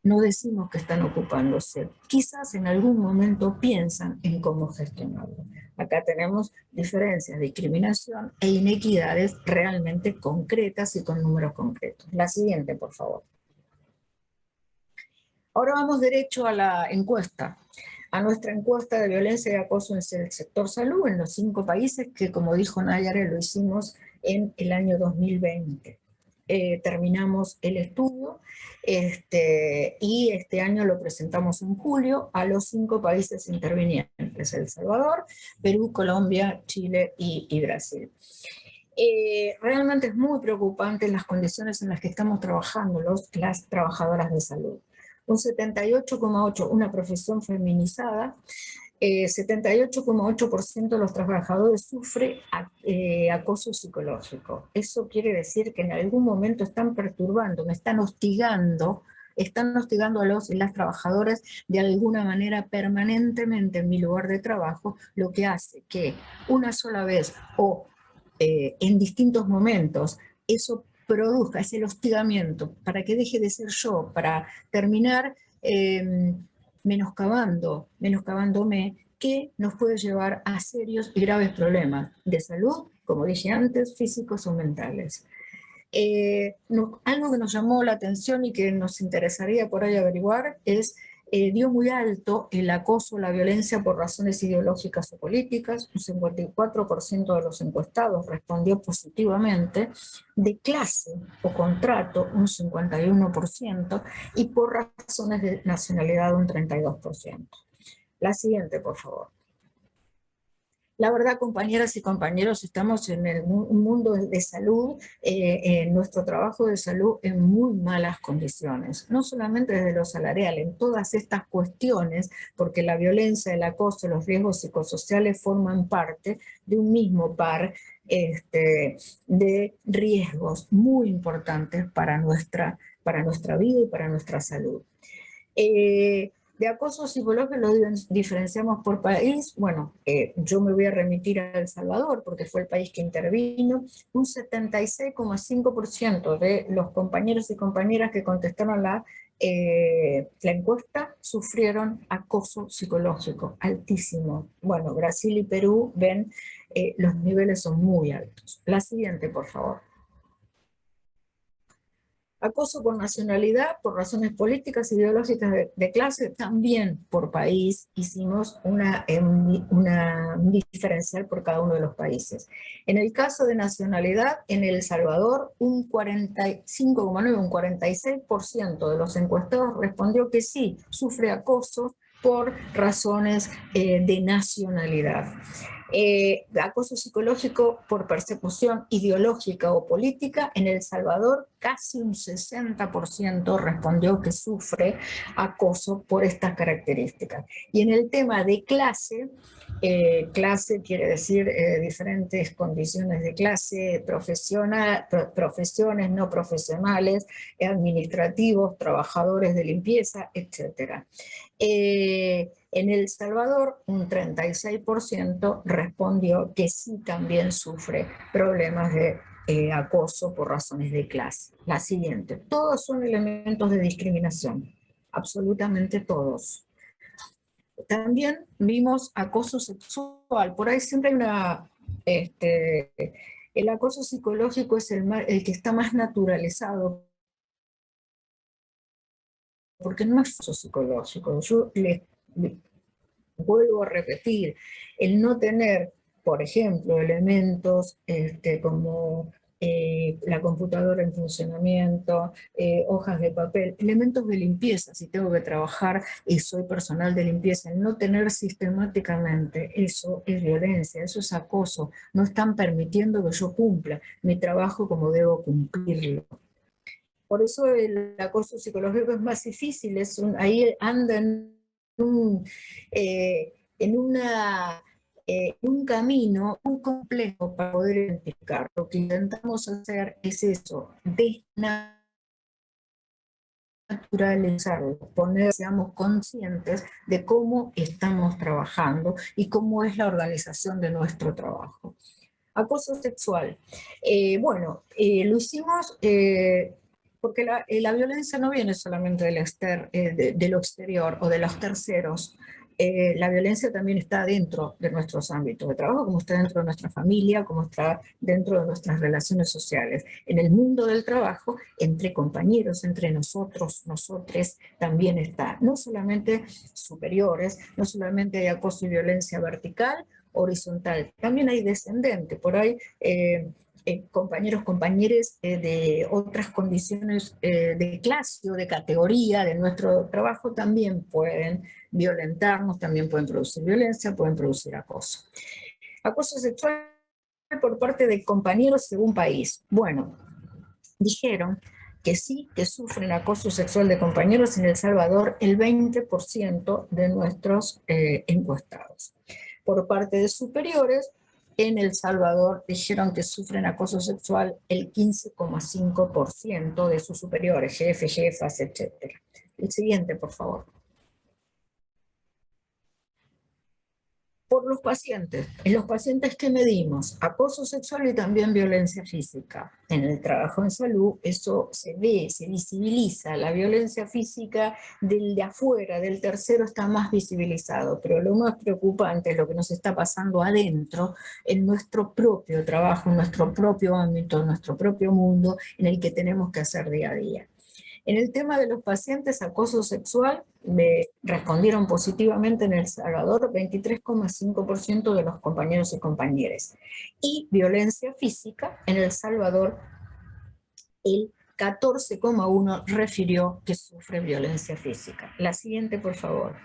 No decimos que están ocupándose, quizás en algún momento piensan en cómo gestionarlo. Acá tenemos diferencias, discriminación e inequidades realmente concretas y con números concretos. La siguiente, por favor. Ahora vamos derecho a la encuesta, a nuestra encuesta de violencia y acoso en el sector salud en los 5 países que, como dijo Nayare, lo hicimos en el año 2020. terminamos el estudio y este año lo presentamos en julio a los 5 países intervinientes: El Salvador, Perú, Colombia, Chile y Brasil. Realmente es muy preocupante las condiciones en las que estamos trabajando las trabajadoras de salud. Un 78,8%, una profesión feminizada, 78,8% de los trabajadores sufre acoso psicológico. Eso quiere decir que en algún momento están perturbando, me están hostigando a los y las trabajadoras de alguna manera permanentemente en mi lugar de trabajo, lo que hace que una sola vez o en distintos momentos eso produzca ese hostigamiento para que deje de ser yo, para terminar menoscabándome, que nos puede llevar a serios y graves problemas de salud, como dije antes, físicos o mentales. Algo que nos llamó la atención y que nos interesaría por ahí averiguar es, dio muy alto el acoso, la violencia por razones ideológicas o políticas. Un 54% de los encuestados respondió positivamente, de clase o contrato un 51%, y por razones de nacionalidad un 32%. La siguiente, por favor. La verdad, compañeras y compañeros, estamos en un mundo de salud, en nuestro trabajo de salud en muy malas condiciones, no solamente desde lo salarial, en todas estas cuestiones, porque la violencia, el acoso, los riesgos psicosociales forman parte de un mismo par de riesgos muy importantes para nuestra vida y para nuestra salud. De acoso psicológico lo diferenciamos por país. Bueno, yo me voy a remitir a El Salvador porque fue el país que intervino. Un 76,5% de los compañeros y compañeras que contestaron la encuesta sufrieron acoso psicológico, altísimo. Bueno, Brasil y Perú, ven, los niveles son muy altos. La siguiente, por favor. Acoso por nacionalidad, por razones políticas, ideológicas de clase, también por país. hicimos un diferencial por cada uno de los países. En el caso de nacionalidad, en El Salvador, un 45,9, un 46% de los encuestados respondió que sí, sufre acoso por razones de nacionalidad. Acoso psicológico por persecución ideológica o política, en El Salvador casi un 60% respondió que sufre acoso por estas características. Y en el tema de clase, clase quiere decir diferentes condiciones de clase, profesiones no profesionales, administrativos, trabajadores de limpieza, etc. En El Salvador, un 36% respondió que sí también sufre problemas de acoso por razones de clase. La siguiente. Todos son elementos de discriminación, absolutamente todos. También vimos acoso sexual. Por ahí siempre hay una... el acoso psicológico es el que está más naturalizado, porque no es acoso psicológico. Yo les vuelvo a repetir, el no tener, por ejemplo, elementos como la computadora en funcionamiento, hojas de papel, elementos de limpieza, si tengo que trabajar y soy personal de limpieza, el no tener sistemáticamente, eso es violencia, eso es acoso, no están permitiendo que yo cumpla mi trabajo como debo cumplirlo. Por eso el acoso psicológico es más difícil, ahí andan en un camino muy complejo para poder identificar. Lo que intentamos hacer es eso, desnaturalizarlo, seamos conscientes de cómo estamos trabajando y cómo es la organización de nuestro trabajo. Acoso sexual. Bueno, lo hicimos porque la violencia no viene solamente de lo exterior o de los terceros. La violencia también está dentro de nuestros ámbitos de trabajo, como está dentro de nuestra familia, como está dentro de nuestras relaciones sociales. En el mundo del trabajo, entre compañeros, entre nosotros, nosotres, también está. No solamente superiores, no solamente hay acoso y violencia vertical, horizontal, también hay descendente. Por ahí compañeros, compañeras de otras condiciones de clase o de categoría de nuestro trabajo también pueden violentarnos, también pueden producir violencia, pueden producir acoso. Acoso sexual por parte de compañeros según país. Bueno, dijeron que sí, que sufren acoso sexual de compañeros en El Salvador el 20% de nuestros encuestados. Por parte de superiores, en El Salvador dijeron que sufren acoso sexual el 15,5% de sus superiores, jefes, jefas, etc. El siguiente, por favor. Por los pacientes. En los pacientes que medimos acoso sexual y también violencia física. En el trabajo en salud eso se ve, se visibiliza. La violencia física del de afuera, del tercero, está más visibilizado. Pero lo más preocupante es lo que nos está pasando adentro, en nuestro propio trabajo, en nuestro propio ámbito, en nuestro propio mundo, en el que tenemos que hacer día a día. En el tema de los pacientes, acoso sexual, me respondieron positivamente en El Salvador 23,5% de los compañeros y compañeras. Y violencia física, en El Salvador, el 14,1% refirió que sufre violencia física. La siguiente, por favor.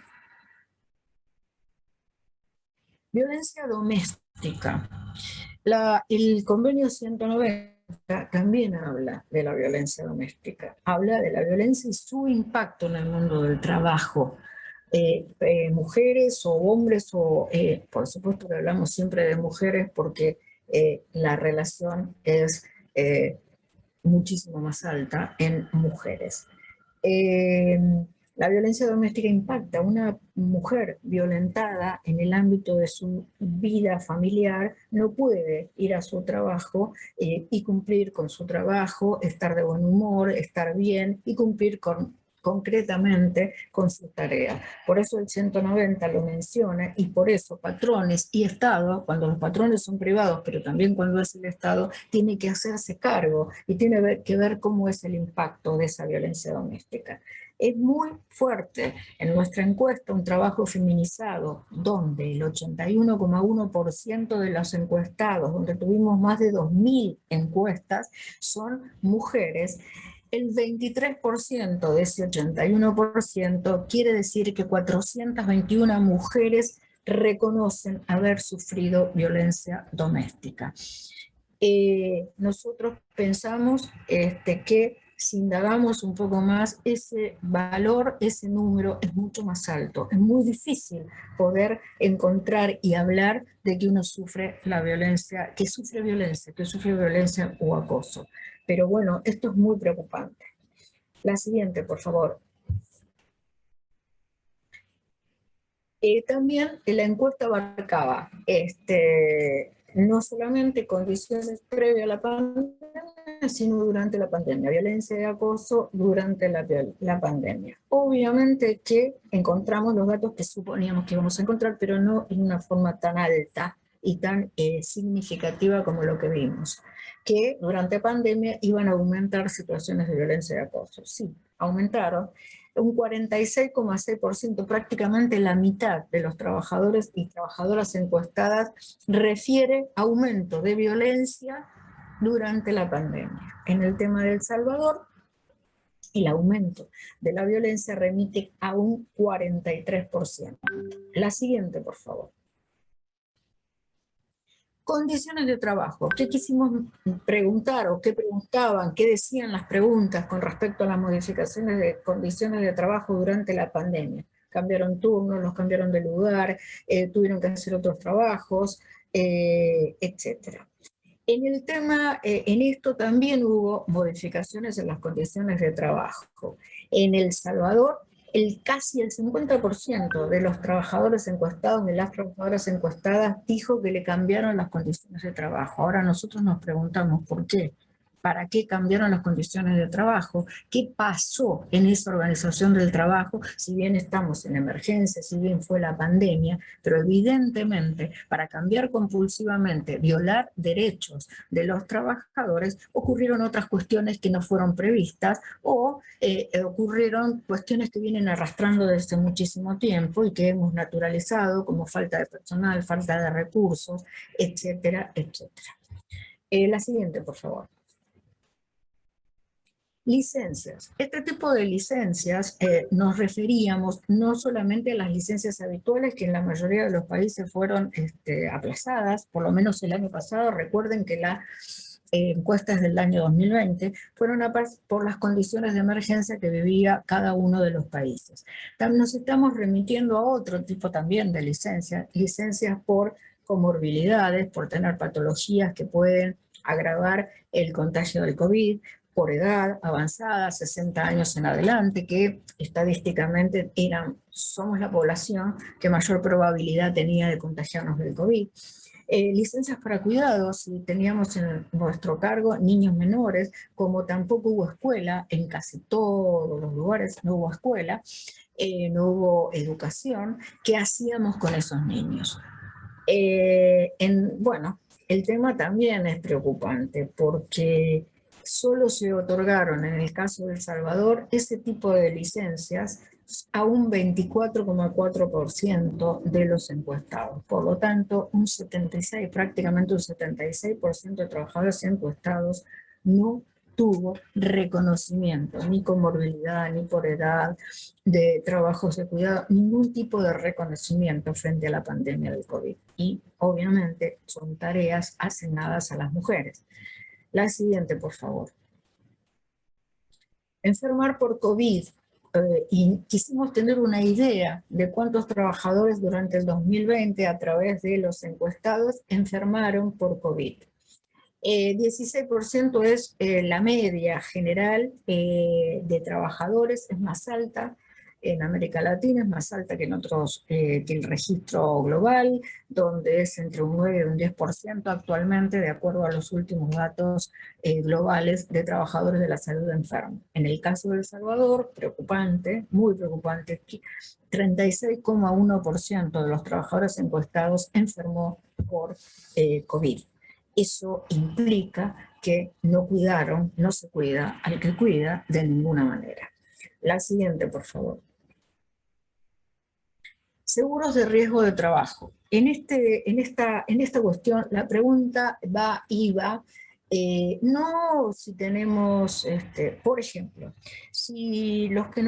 Violencia doméstica. El convenio 190 también habla de la violencia doméstica, habla de la violencia y su impacto en el mundo del trabajo. Mujeres o hombres, por supuesto que hablamos siempre de mujeres porque la relación es muchísimo más alta en mujeres. La violencia doméstica impacta a una mujer violentada en el ámbito de su vida familiar, no puede ir a su trabajo y cumplir con su trabajo, estar de buen humor, estar bien y cumplir concretamente con su tarea. Por eso el 190 lo menciona y por eso patrones y Estado, cuando los patrones son privados, pero también cuando es el Estado, tiene que hacerse cargo y tiene que ver cómo es el impacto de esa violencia doméstica. Es muy fuerte en nuestra encuesta un trabajo feminizado, donde el 81,1% de los encuestados, donde tuvimos más de 2.000 encuestas, son mujeres. El 23% de ese 81% quiere decir que 421 mujeres reconocen haber sufrido violencia doméstica. Nosotros pensamos que si indagamos un poco más, ese valor, ese número es mucho más alto. Es muy difícil poder encontrar y hablar de que uno sufre la violencia, que sufre violencia o acoso. Pero bueno, esto es muy preocupante. La siguiente, por favor. También la encuesta abarcaba no solamente condiciones previas a la pandemia, sino durante la pandemia, violencia y acoso durante la pandemia. Obviamente que encontramos los datos que suponíamos que íbamos a encontrar, pero no en una forma tan alta y tan significativa como lo que vimos, que durante pandemia iban a aumentar situaciones de violencia y acoso. Sí, aumentaron. Un 46,6%, prácticamente la mitad de los trabajadores y trabajadoras encuestadas refiere aumento de violencia durante la pandemia. En el tema de El Salvador, el aumento de la violencia remite a un 43%. La siguiente, por favor. Condiciones de trabajo. ¿Qué quisimos preguntar o qué preguntaban, qué decían las preguntas con respecto a las modificaciones de condiciones de trabajo durante la pandemia? Cambiaron turnos, los cambiaron de lugar, tuvieron que hacer otros trabajos, etc. En el tema, en esto también hubo modificaciones en las condiciones de trabajo. En El Salvador, casi el 50% de los trabajadores encuestados, de las trabajadoras encuestadas, dijo que le cambiaron las condiciones de trabajo. Ahora nosotros nos preguntamos por qué. ¿Para qué cambiaron las condiciones de trabajo? ¿Qué pasó en esa organización del trabajo? Si bien estamos en emergencia, si bien fue la pandemia, pero evidentemente para cambiar compulsivamente, violar derechos de los trabajadores, ocurrieron otras cuestiones que no fueron previstas o ocurrieron cuestiones que vienen arrastrando desde muchísimo tiempo y que hemos naturalizado como falta de personal, falta de recursos, etcétera, etcétera. La siguiente, por favor. Licencias. Este tipo de licencias nos referíamos no solamente a las licencias habituales que en la mayoría de los países fueron aplazadas, por lo menos el año pasado. Recuerden que las encuestas del año 2020 fueron por las condiciones de emergencia que vivía cada uno de los países. También nos estamos remitiendo a otro tipo también de licencias, licencias por comorbilidades, por tener patologías que pueden agravar el contagio del COVID, por edad avanzada, 60 años en adelante, que estadísticamente somos la población que mayor probabilidad tenía de contagiarnos del COVID. Licencias para cuidados, si teníamos en nuestro cargo niños menores, como tampoco hubo escuela, en casi todos los lugares no hubo escuela, no hubo educación, ¿qué hacíamos con esos niños? Bueno, el tema también es preocupante porque solo se otorgaron en el caso de El Salvador ese tipo de licencias a un 24,4% de los encuestados. Por lo tanto, prácticamente un 76% de trabajadores encuestados no tuvo reconocimiento, ni comorbilidad, ni por edad, de trabajos de cuidado, ningún tipo de reconocimiento frente a la pandemia del COVID. Y obviamente son tareas asignadas a las mujeres. La siguiente, por favor. Enfermar por COVID. Y quisimos tener una idea de cuántos trabajadores durante el 2020 a través de los encuestados enfermaron por COVID. 16% es la media general de trabajadores, es más alta en América Latina, es más alta que en otros, que el registro global, donde es entre un 9 y un 10% actualmente, de acuerdo a los últimos datos globales de trabajadores de la salud enfermos. En el caso de El Salvador, preocupante, muy preocupante, 36,1% de los trabajadores encuestados enfermó por COVID. Eso implica que no se cuida al que cuida de ninguna manera. La siguiente, por favor. Seguros de riesgo de trabajo. En esta cuestión, la pregunta va no si tenemos, por ejemplo, si los que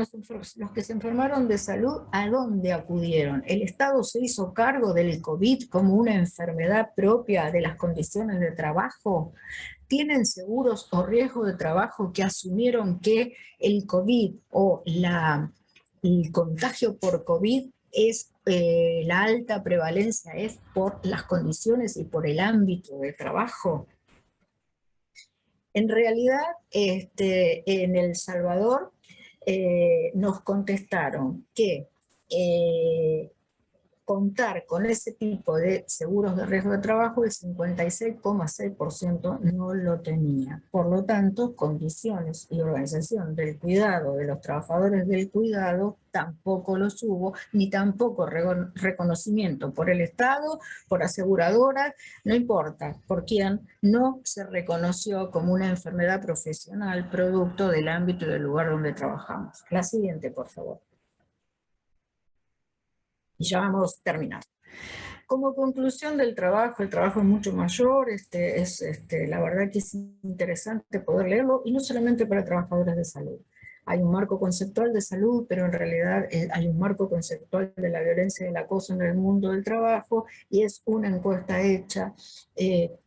se enfermaron de salud, ¿a dónde acudieron? ¿El Estado se hizo cargo del COVID como una enfermedad propia de las condiciones de trabajo? ¿Tienen seguros o riesgo de trabajo que asumieron que el COVID o el contagio por COVID es la alta prevalencia es por las condiciones y por el ámbito de trabajo? En realidad, en El Salvador nos contestaron que contar con ese tipo de seguros de riesgo de trabajo, el 56,6% no lo tenía. Por lo tanto, condiciones y organización del cuidado de los trabajadores del cuidado tampoco los hubo, ni tampoco reconocimiento por el Estado, por aseguradoras, no importa por quién, no se reconoció como una enfermedad profesional producto del ámbito y del lugar donde trabajamos. La siguiente, por favor. Y ya vamos a terminar. Como conclusión del trabajo, el trabajo es mucho mayor, la verdad que es interesante poder leerlo, y no solamente para trabajadores de salud. Hay un marco conceptual de salud, pero en realidad hay un marco conceptual de la violencia y el acoso en el mundo del trabajo, y es una encuesta hecha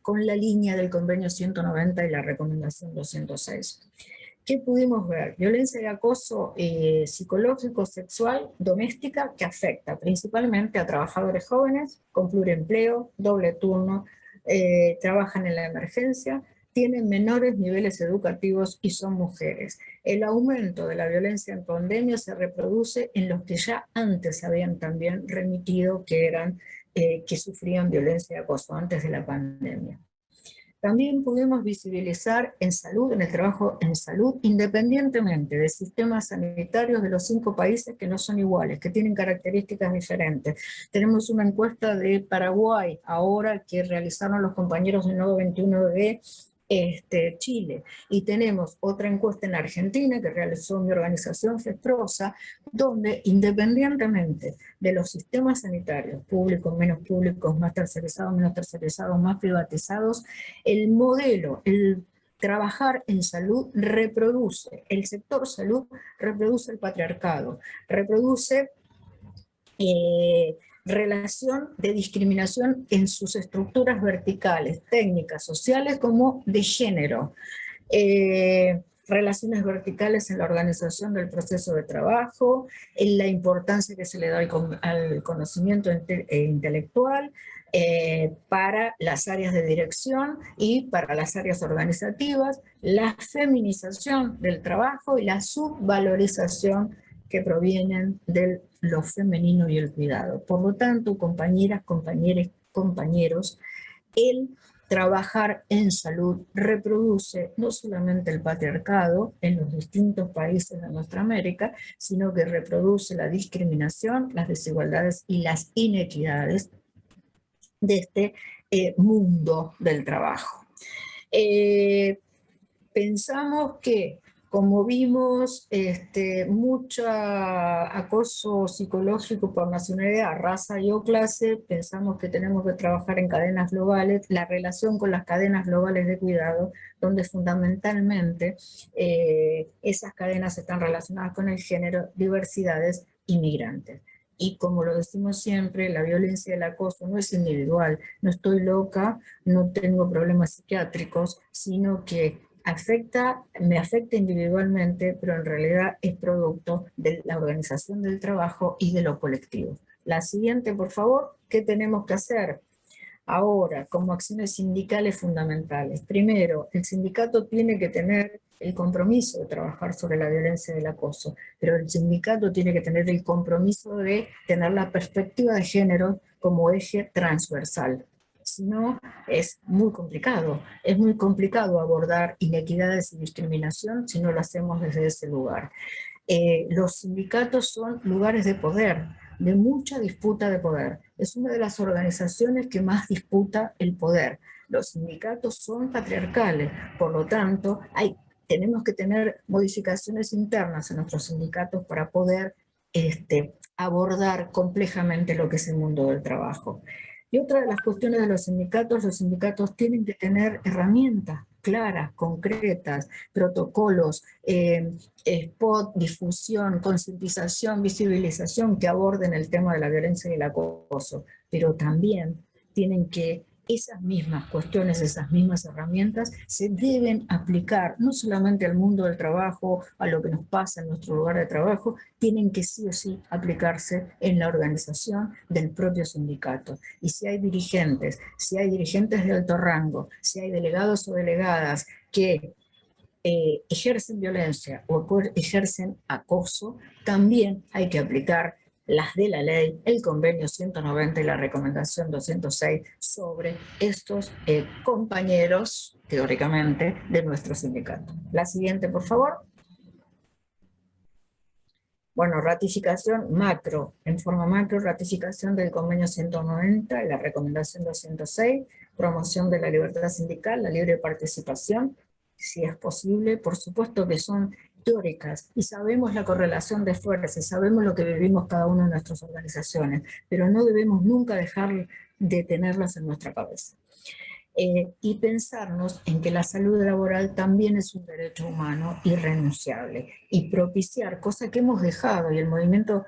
con la línea del convenio 190 y la recomendación 206. ¿Qué pudimos ver? Violencia y acoso psicológico, sexual, doméstica, que afecta principalmente a trabajadores jóvenes con pluriempleo, doble turno, trabajan en la emergencia, tienen menores niveles educativos y son mujeres. El aumento de la violencia en pandemia se reproduce en los que ya antes habían también remitido que sufrían violencia y acoso antes de la pandemia. También pudimos visibilizar en el trabajo en salud, independientemente de sistemas sanitarios de los 5 países que no son iguales, que tienen características diferentes. Tenemos una encuesta de Paraguay, ahora que realizaron los compañeros de Nodo 21D, Chile, y tenemos otra encuesta en Argentina que realizó mi organización FESPROSA, donde independientemente de los sistemas sanitarios, públicos, menos públicos, más tercerizados, menos tercerizados, más privatizados, el modelo, el trabajar en salud reproduce, el sector salud reproduce el patriarcado, reproduce relación de discriminación en sus estructuras verticales, técnicas, sociales, como de género. Relaciones verticales en la organización del proceso de trabajo, en la importancia que se le da al conocimiento intelectual, para las áreas de dirección y para las áreas organizativas, la feminización del trabajo y la subvalorización que provienen de lo femenino y el cuidado. Por lo tanto, compañeras, compañeros, el trabajar en salud reproduce no solamente el patriarcado en los distintos países de nuestra América, sino que reproduce la discriminación, las desigualdades y las inequidades de este mundo del trabajo. Pensamos que, como vimos, mucho acoso psicológico por nacionalidad, raza y o clase, pensamos que tenemos que trabajar en cadenas globales, la relación con las cadenas globales de cuidado, donde fundamentalmente esas cadenas están relacionadas con el género, diversidades y migrantes. Y como lo decimos siempre, la violencia y el acoso no es individual, no estoy loca, no tengo problemas psiquiátricos, sino que me afecta individualmente, pero en realidad es producto de la organización del trabajo y de lo colectivo. La siguiente, por favor. ¿Qué tenemos que hacer ahora como acciones sindicales fundamentales? Primero, el sindicato tiene que tener el compromiso de trabajar sobre la violencia y el acoso, pero el sindicato tiene que tener el compromiso de tener la perspectiva de género como eje transversal. Si no, es muy complicado abordar inequidades y discriminación si no lo hacemos desde ese lugar. Los sindicatos son lugares de poder, de mucha disputa de poder. Es una de las organizaciones que más disputa el poder. Los sindicatos son patriarcales, por lo tanto, tenemos que tener modificaciones internas en nuestros sindicatos para poder abordar complejamente lo que es el mundo del trabajo. Y otra de las cuestiones de los sindicatos tienen que tener herramientas claras, concretas, protocolos, spot, difusión, concientización, visibilización que aborden el tema de la violencia y el acoso, pero también tienen que esas mismas cuestiones, esas mismas herramientas se deben aplicar no solamente al mundo del trabajo, a lo que nos pasa en nuestro lugar de trabajo, tienen que sí o sí aplicarse en la organización del propio sindicato. Y si hay dirigentes de alto rango, si hay delegados o delegadas que ejercen violencia o ejercen acoso, también hay que aplicar las de la ley, el convenio 190 y la recomendación 206 sobre estos compañeros, teóricamente, de nuestro sindicato. La siguiente, por favor. Bueno, ratificación macro, en forma macro, ratificación del convenio 190 y la recomendación 206, promoción de la libertad sindical, la libre participación, si es posible. Por supuesto que son teóricas y sabemos la correlación de fuerzas, sabemos lo que vivimos cada una de nuestras organizaciones, pero no debemos nunca dejar de tenerlas en nuestra cabeza. Y pensarnos en que la salud laboral también es un derecho humano irrenunciable y propiciar, cosa que hemos dejado y el movimiento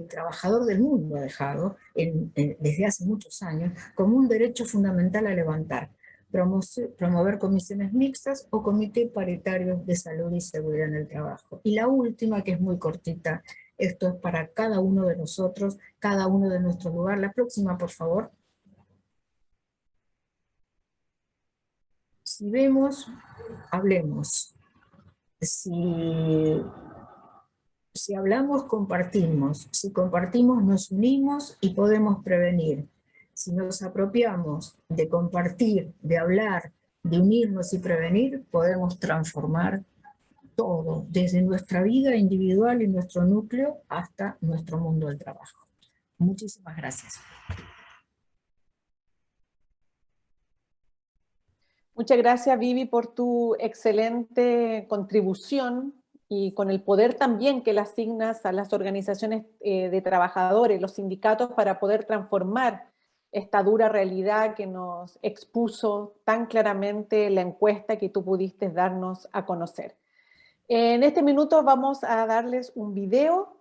trabajador del mundo ha dejado desde hace muchos años, como un derecho fundamental a levantar, promover comisiones mixtas o comités paritarios de salud y seguridad en el trabajo. Y la última, que es muy cortita, esto es para cada uno de nosotros, cada uno de nuestro lugar. La próxima, por favor. Si vemos, hablemos. Si hablamos, compartimos. Si compartimos, nos unimos y podemos prevenir. Si nos apropiamos de compartir, de hablar, de unirnos y prevenir, podemos transformar todo, desde nuestra vida individual y nuestro núcleo hasta nuestro mundo del trabajo. Muchísimas gracias. Muchas gracias, Vivi, por tu excelente contribución y con el poder también que le asignas a las organizaciones de trabajadores, los sindicatos, para poder transformar esta dura realidad que nos expuso tan claramente la encuesta que tú pudiste darnos a conocer. En este minuto vamos a darles un video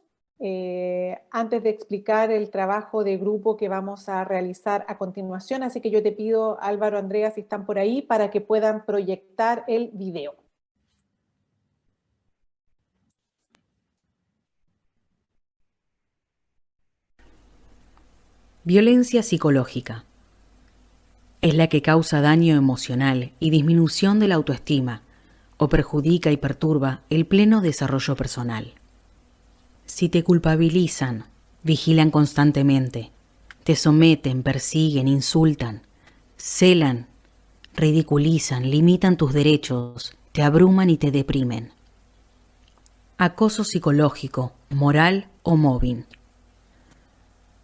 antes de explicar el trabajo de grupo que vamos a realizar a continuación, así que yo te pido, Álvaro, Andrea, si están por ahí, para que puedan proyectar el video. Violencia psicológica. Es la que causa daño emocional y disminución de la autoestima, o perjudica y perturba el pleno desarrollo personal. Si te culpabilizan, vigilan constantemente, te someten, persiguen, insultan, celan, ridiculizan, limitan tus derechos, te abruman y te deprimen. Acoso psicológico, moral o mobbing.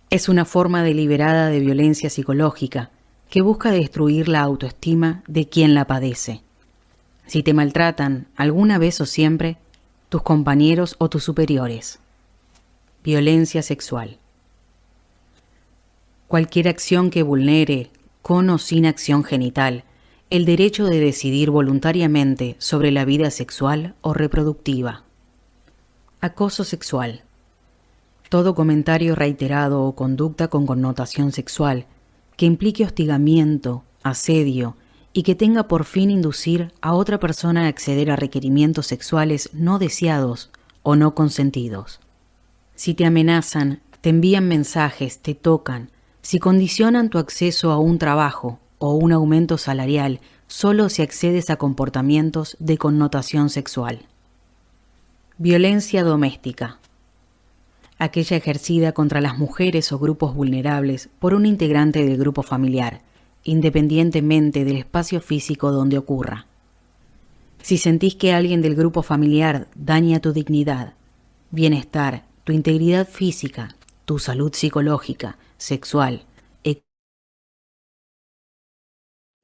Es una forma deliberada de violencia psicológica que busca destruir la autoestima de quien la padece. Si te maltratan alguna vez o siempre, tus compañeros o tus superiores. Violencia sexual. Cualquier acción que vulnere, con o sin acción genital, el derecho de decidir voluntariamente sobre la vida sexual o reproductiva. Acoso sexual. Todo comentario reiterado o conducta con connotación sexual que implique hostigamiento, asedio y que tenga por fin inducir a otra persona a acceder a requerimientos sexuales no deseados o no consentidos. Si te amenazan, te envían mensajes, te tocan, si condicionan tu acceso a un trabajo o un aumento salarial solo si accedes a comportamientos de connotación sexual. Violencia doméstica. Aquella ejercida contra las mujeres o grupos vulnerables por un integrante del grupo familiar, independientemente del espacio físico donde ocurra. Si sentís que alguien del grupo familiar daña tu dignidad, bienestar, tu integridad física, tu salud psicológica, sexual,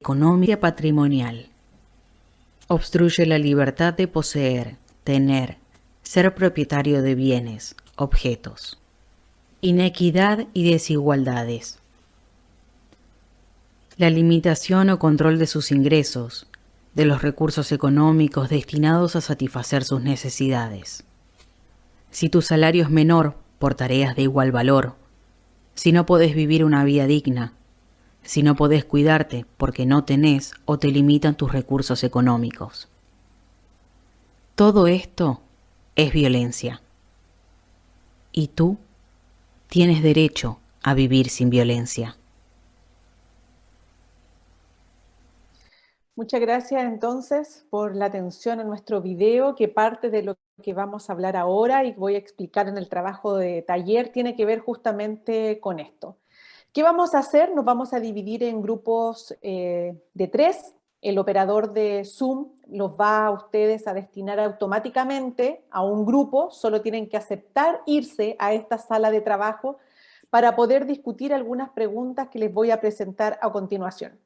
económica, patrimonial. Obstruye la libertad de poseer, tener, ser propietario de bienes, objetos. Inequidad y desigualdades. La limitación o control de sus ingresos, de los recursos económicos destinados a satisfacer sus necesidades. Si tu salario es menor por tareas de igual valor, si no podés vivir una vida digna, si no podés cuidarte porque no tenés o te limitan tus recursos económicos. Todo esto es violencia. Y tú tienes derecho a vivir sin violencia. Muchas gracias entonces por la atención a nuestro video, que parte de lo que vamos a hablar ahora y voy a explicar en el trabajo de taller tiene que ver justamente con esto. ¿Qué vamos a hacer? Nos vamos a dividir en grupos de 3. El operador de Zoom los va a ustedes a destinar automáticamente a un grupo, solo tienen que aceptar irse a esta sala de trabajo para poder discutir algunas preguntas que les voy a presentar a continuación.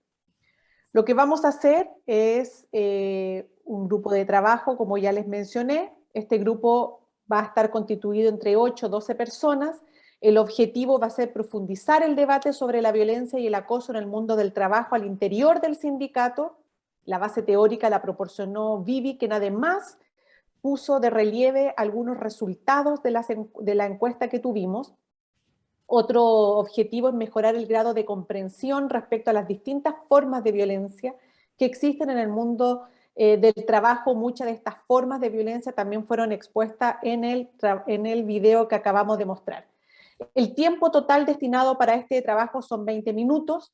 Lo que vamos a hacer es un grupo de trabajo, como ya les mencioné. Este grupo va a estar constituido entre 8 o 12 personas. El objetivo va a ser profundizar el debate sobre la violencia y el acoso en el mundo del trabajo al interior del sindicato. La base teórica la proporcionó Vivi, quien además puso de relieve algunos resultados de la encuesta que tuvimos. Otro objetivo es mejorar el grado de comprensión respecto a las distintas formas de violencia que existen en el mundo del trabajo. Muchas de estas formas de violencia también fueron expuestas en el video que acabamos de mostrar. El tiempo total destinado para este trabajo son 20 minutos,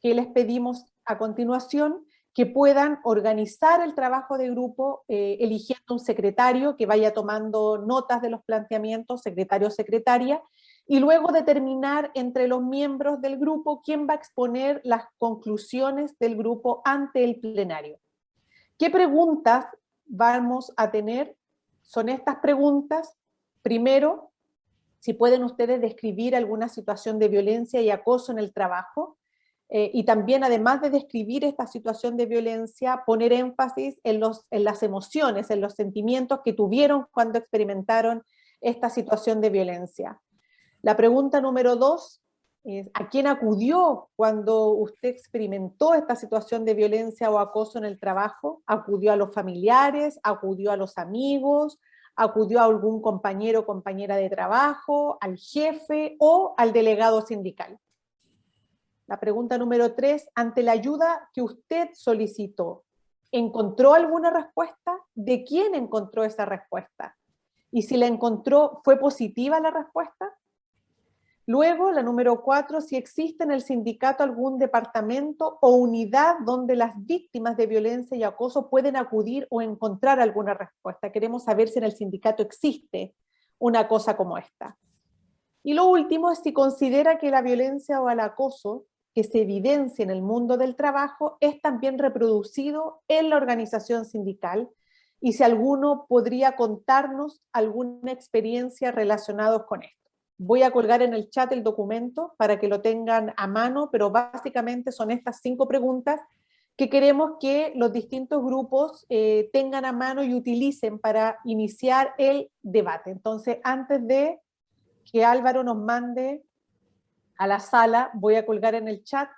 que les pedimos a continuación que puedan organizar el trabajo de grupo eligiendo un secretario que vaya tomando notas de los planteamientos, secretario o secretaria, y luego determinar entre los miembros del grupo quién va a exponer las conclusiones del grupo ante el plenario. ¿Qué preguntas vamos a tener? Son estas preguntas. Primero, si pueden ustedes describir alguna situación de violencia y acoso en el trabajo. y también, además de describir esta situación de violencia, poner énfasis en las emociones, en los sentimientos que tuvieron cuando experimentaron esta situación de violencia. La pregunta número 2 es: ¿a quién acudió cuando usted experimentó esta situación de violencia o acoso en el trabajo? ¿Acudió a los familiares? ¿Acudió a los amigos? ¿Acudió a algún compañero o compañera de trabajo? ¿Al jefe o al delegado sindical? La pregunta número 3, ante la ayuda que usted solicitó, ¿encontró alguna respuesta? ¿De quién encontró esa respuesta? Y si la encontró, ¿fue positiva la respuesta? Luego, la número 4, si existe en el sindicato algún departamento o unidad donde las víctimas de violencia y acoso pueden acudir o encontrar alguna respuesta. Queremos saber si en el sindicato existe una cosa como esta. Y lo último es si considera que la violencia o el acoso que se evidencia en el mundo del trabajo es también reproducido en la organización sindical, y si alguno podría contarnos alguna experiencia relacionada con esto. Voy a colgar en el chat el documento para que lo tengan a mano, pero básicamente son estas 5 preguntas que queremos que los distintos grupos tengan a mano y utilicen para iniciar el debate. Entonces, antes de que Álvaro nos mande a la sala, voy a colgar en el chat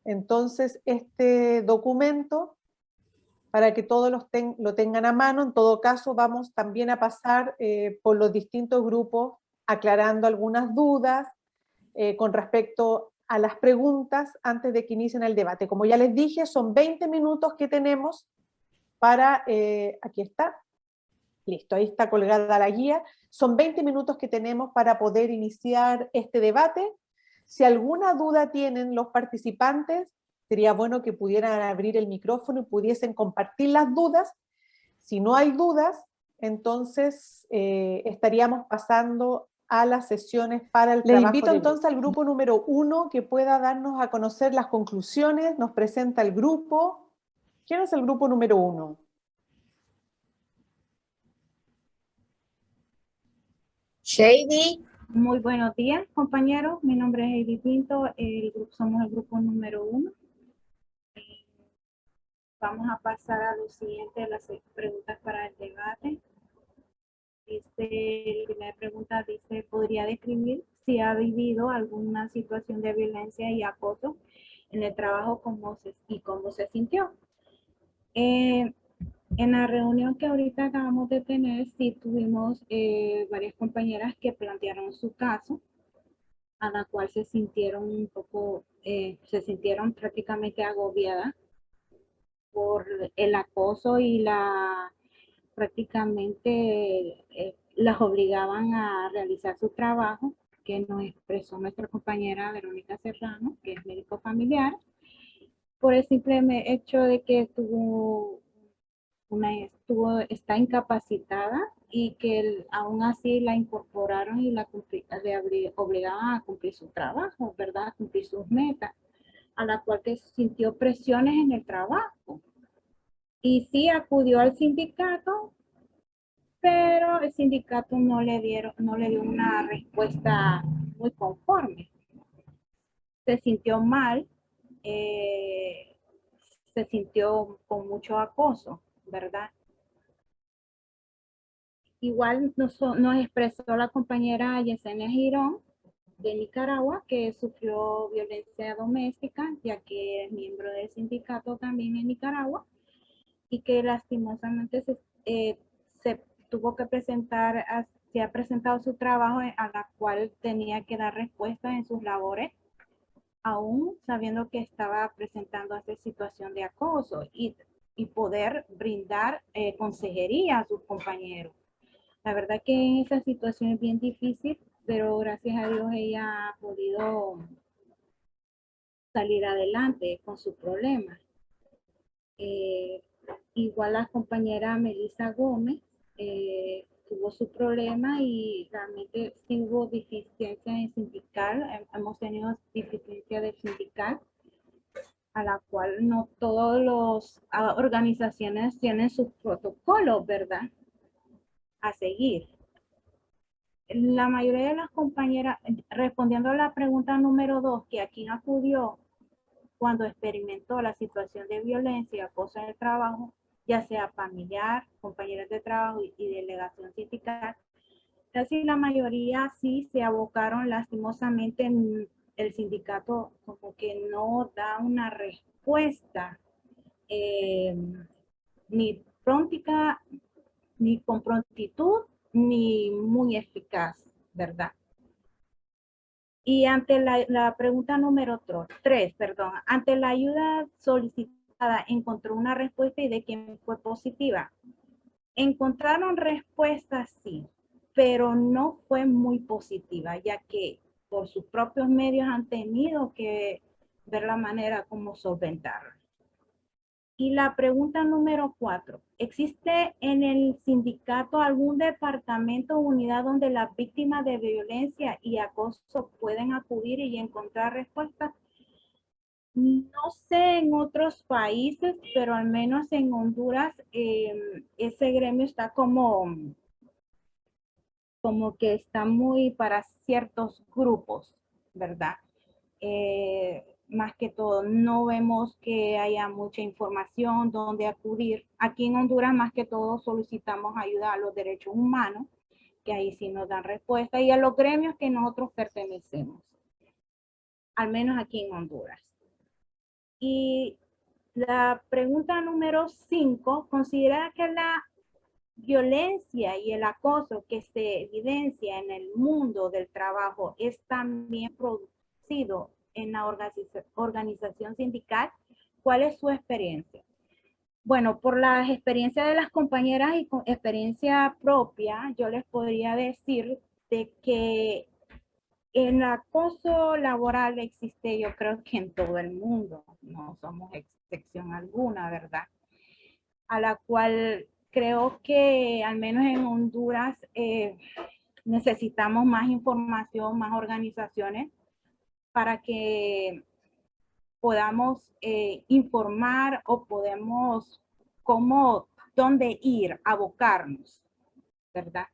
entonces este documento para que todos lo tengan a mano. En todo caso, vamos también a pasar por los distintos grupos aclarando algunas dudas con respecto a las preguntas antes de que inicien el debate. Como ya les dije, son 20 minutos que tenemos para, aquí está, listo, ahí está colgada la guía. Son 20 minutos que tenemos para poder iniciar este debate. Si alguna duda tienen los participantes, sería bueno que pudieran abrir el micrófono y pudiesen compartir las dudas. Si no hay dudas, entonces estaríamos pasando a las sesiones para el trabajo. Les invito entonces al grupo número 1 que pueda darnos a conocer las conclusiones. Nos presenta el grupo. ¿Quién es el grupo número 1? Shady. Muy buenos días, compañeros. Mi nombre es Heidi Pinto. Somos el grupo número 1. Vamos a pasar a lo siguiente, las preguntas para el debate. La primera pregunta dice: ¿podría describir si ha vivido alguna situación de violencia y acoso en el trabajo y cómo se sintió? En la reunión que ahorita acabamos de tener, sí tuvimos varias compañeras que plantearon su caso, a la cual se sintieron un poco, se sintieron prácticamente agobiadas por el acoso y prácticamente las obligaban a realizar su trabajo, que nos expresó nuestra compañera Verónica Serrano, que es médico familiar, por el simple hecho de que está incapacitada y que aún así la incorporaron y le obligaban a cumplir su trabajo, ¿verdad? A cumplir sus metas, a la cual que sintió presiones en el trabajo. Y sí acudió al sindicato, pero el sindicato no le dio una respuesta muy conforme. Se sintió mal, se sintió con mucho acoso, ¿verdad? Igual nos expresó la compañera Yesenia Girón de Nicaragua, que sufrió violencia doméstica, ya que es miembro del sindicato también en Nicaragua, y que lastimosamente se tuvo que se ha presentado su trabajo a la cual tenía que dar respuesta en sus labores, aún sabiendo que estaba presentando esta situación de acoso, y poder brindar consejería a sus compañeros. La verdad que en esa situación es bien difícil, pero gracias a Dios ella ha podido salir adelante con su problema. Igual la compañera Melissa Gómez tuvo su problema y realmente sí hubo deficiencia en sindical. Hemos tenido deficiencia del sindical, a la cual no todas las organizaciones tienen sus protocolos, ¿verdad?, a seguir. La mayoría de las compañeras, respondiendo a la pregunta número 2, que a quién acudió cuando experimentó la situación de violencia y acoso en el trabajo, ya sea familiar, compañeros de trabajo y delegación sindical. Casi la mayoría sí se abocaron lastimosamente en el sindicato, como que no da una respuesta ni pronta, ni con prontitud, ni muy eficaz, ¿verdad? Y ante la pregunta número 3, ante la ayuda solicitada, encontró una respuesta y de quién fue positiva. Encontraron respuestas, sí, pero no fue muy positiva, ya que por sus propios medios han tenido que ver la manera como solventarlo. Y la pregunta número 4, ¿existe en el sindicato algún departamento o unidad donde las víctimas de violencia y acoso pueden acudir y encontrar respuestas? No sé en otros países, pero al menos en Honduras ese gremio está como que está muy para ciertos grupos, ¿verdad? Más que todo, no vemos que haya mucha información donde acudir. Aquí en Honduras, más que todo, solicitamos ayuda a los derechos humanos, que ahí sí nos dan respuesta, y a los gremios que nosotros pertenecemos, al menos aquí en Honduras. Y la pregunta número 5, ¿considera que la violencia y el acoso que se evidencia en el mundo del trabajo es también producido en la organización sindical? ¿Cuál es su experiencia? Bueno, por las experiencias de las compañeras y con experiencia propia, yo les podría decir de que el acoso laboral existe, yo creo que en todo el mundo, no somos excepción alguna, ¿verdad? A la cual creo que al menos en Honduras necesitamos más información, más organizaciones para que podamos informar o podemos dónde ir, abocarnos, ¿verdad?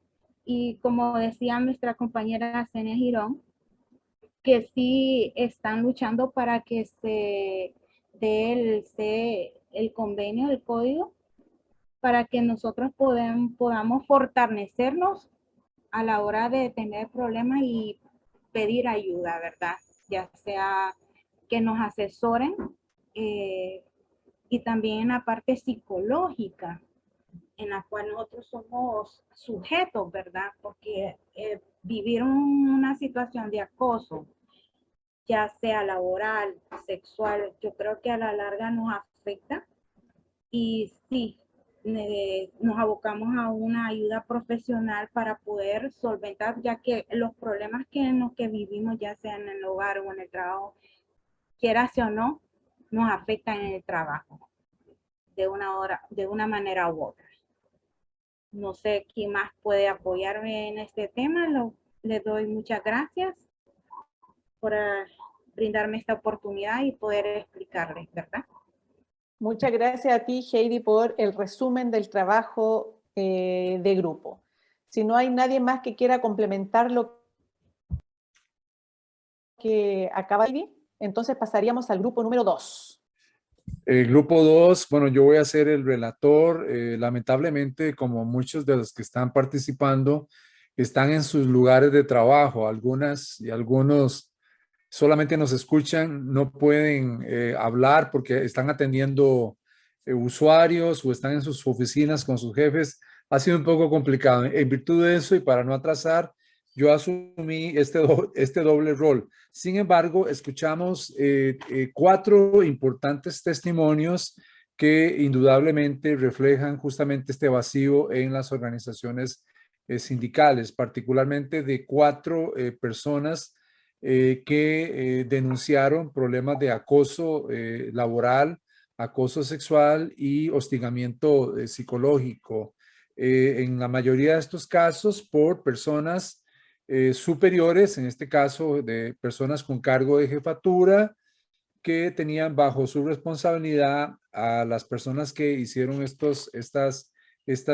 Y como decía nuestra compañera Senia Girón, que sí están luchando para que se dé el convenio, el código, para que nosotros podamos fortalecernos a la hora de tener problemas y pedir ayuda, ¿verdad? Ya sea que nos asesoren y también en la parte psicológica, en la cual nosotros somos sujetos, ¿verdad? Porque vivir una situación de acoso, ya sea laboral, sexual, yo creo que a la larga nos afecta y sí, nos abocamos a una ayuda profesional para poder solventar, ya que los problemas en los que vivimos, ya sea en el hogar o en el trabajo, quieras o no, nos afectan en el trabajo de una manera u otra. No sé quién más puede apoyarme en este tema. Les doy muchas gracias por brindarme esta oportunidad y poder explicarles, ¿verdad? Muchas gracias a ti, Heidi, por el resumen del trabajo de grupo. Si no hay nadie más que quiera complementar lo que acaba de decir, entonces pasaríamos al grupo número 2. El grupo 2, bueno, yo voy a ser el relator. Lamentablemente, como muchos de los que están participando, están en sus lugares de trabajo. Algunas y algunos solamente nos escuchan, no pueden hablar porque están atendiendo usuarios o están en sus oficinas con sus jefes. Ha sido un poco complicado. En virtud de eso y para no atrasar, yo asumí este doble rol. Sin embargo, escuchamos 4 importantes testimonios que indudablemente reflejan justamente este vacío en las organizaciones sindicales, particularmente de 4 personas que denunciaron problemas de acoso laboral, acoso sexual y hostigamiento psicológico. En la mayoría de estos casos por personas superiores, en este caso de personas con cargo de jefatura, que tenían bajo su responsabilidad a las personas que hicieron estas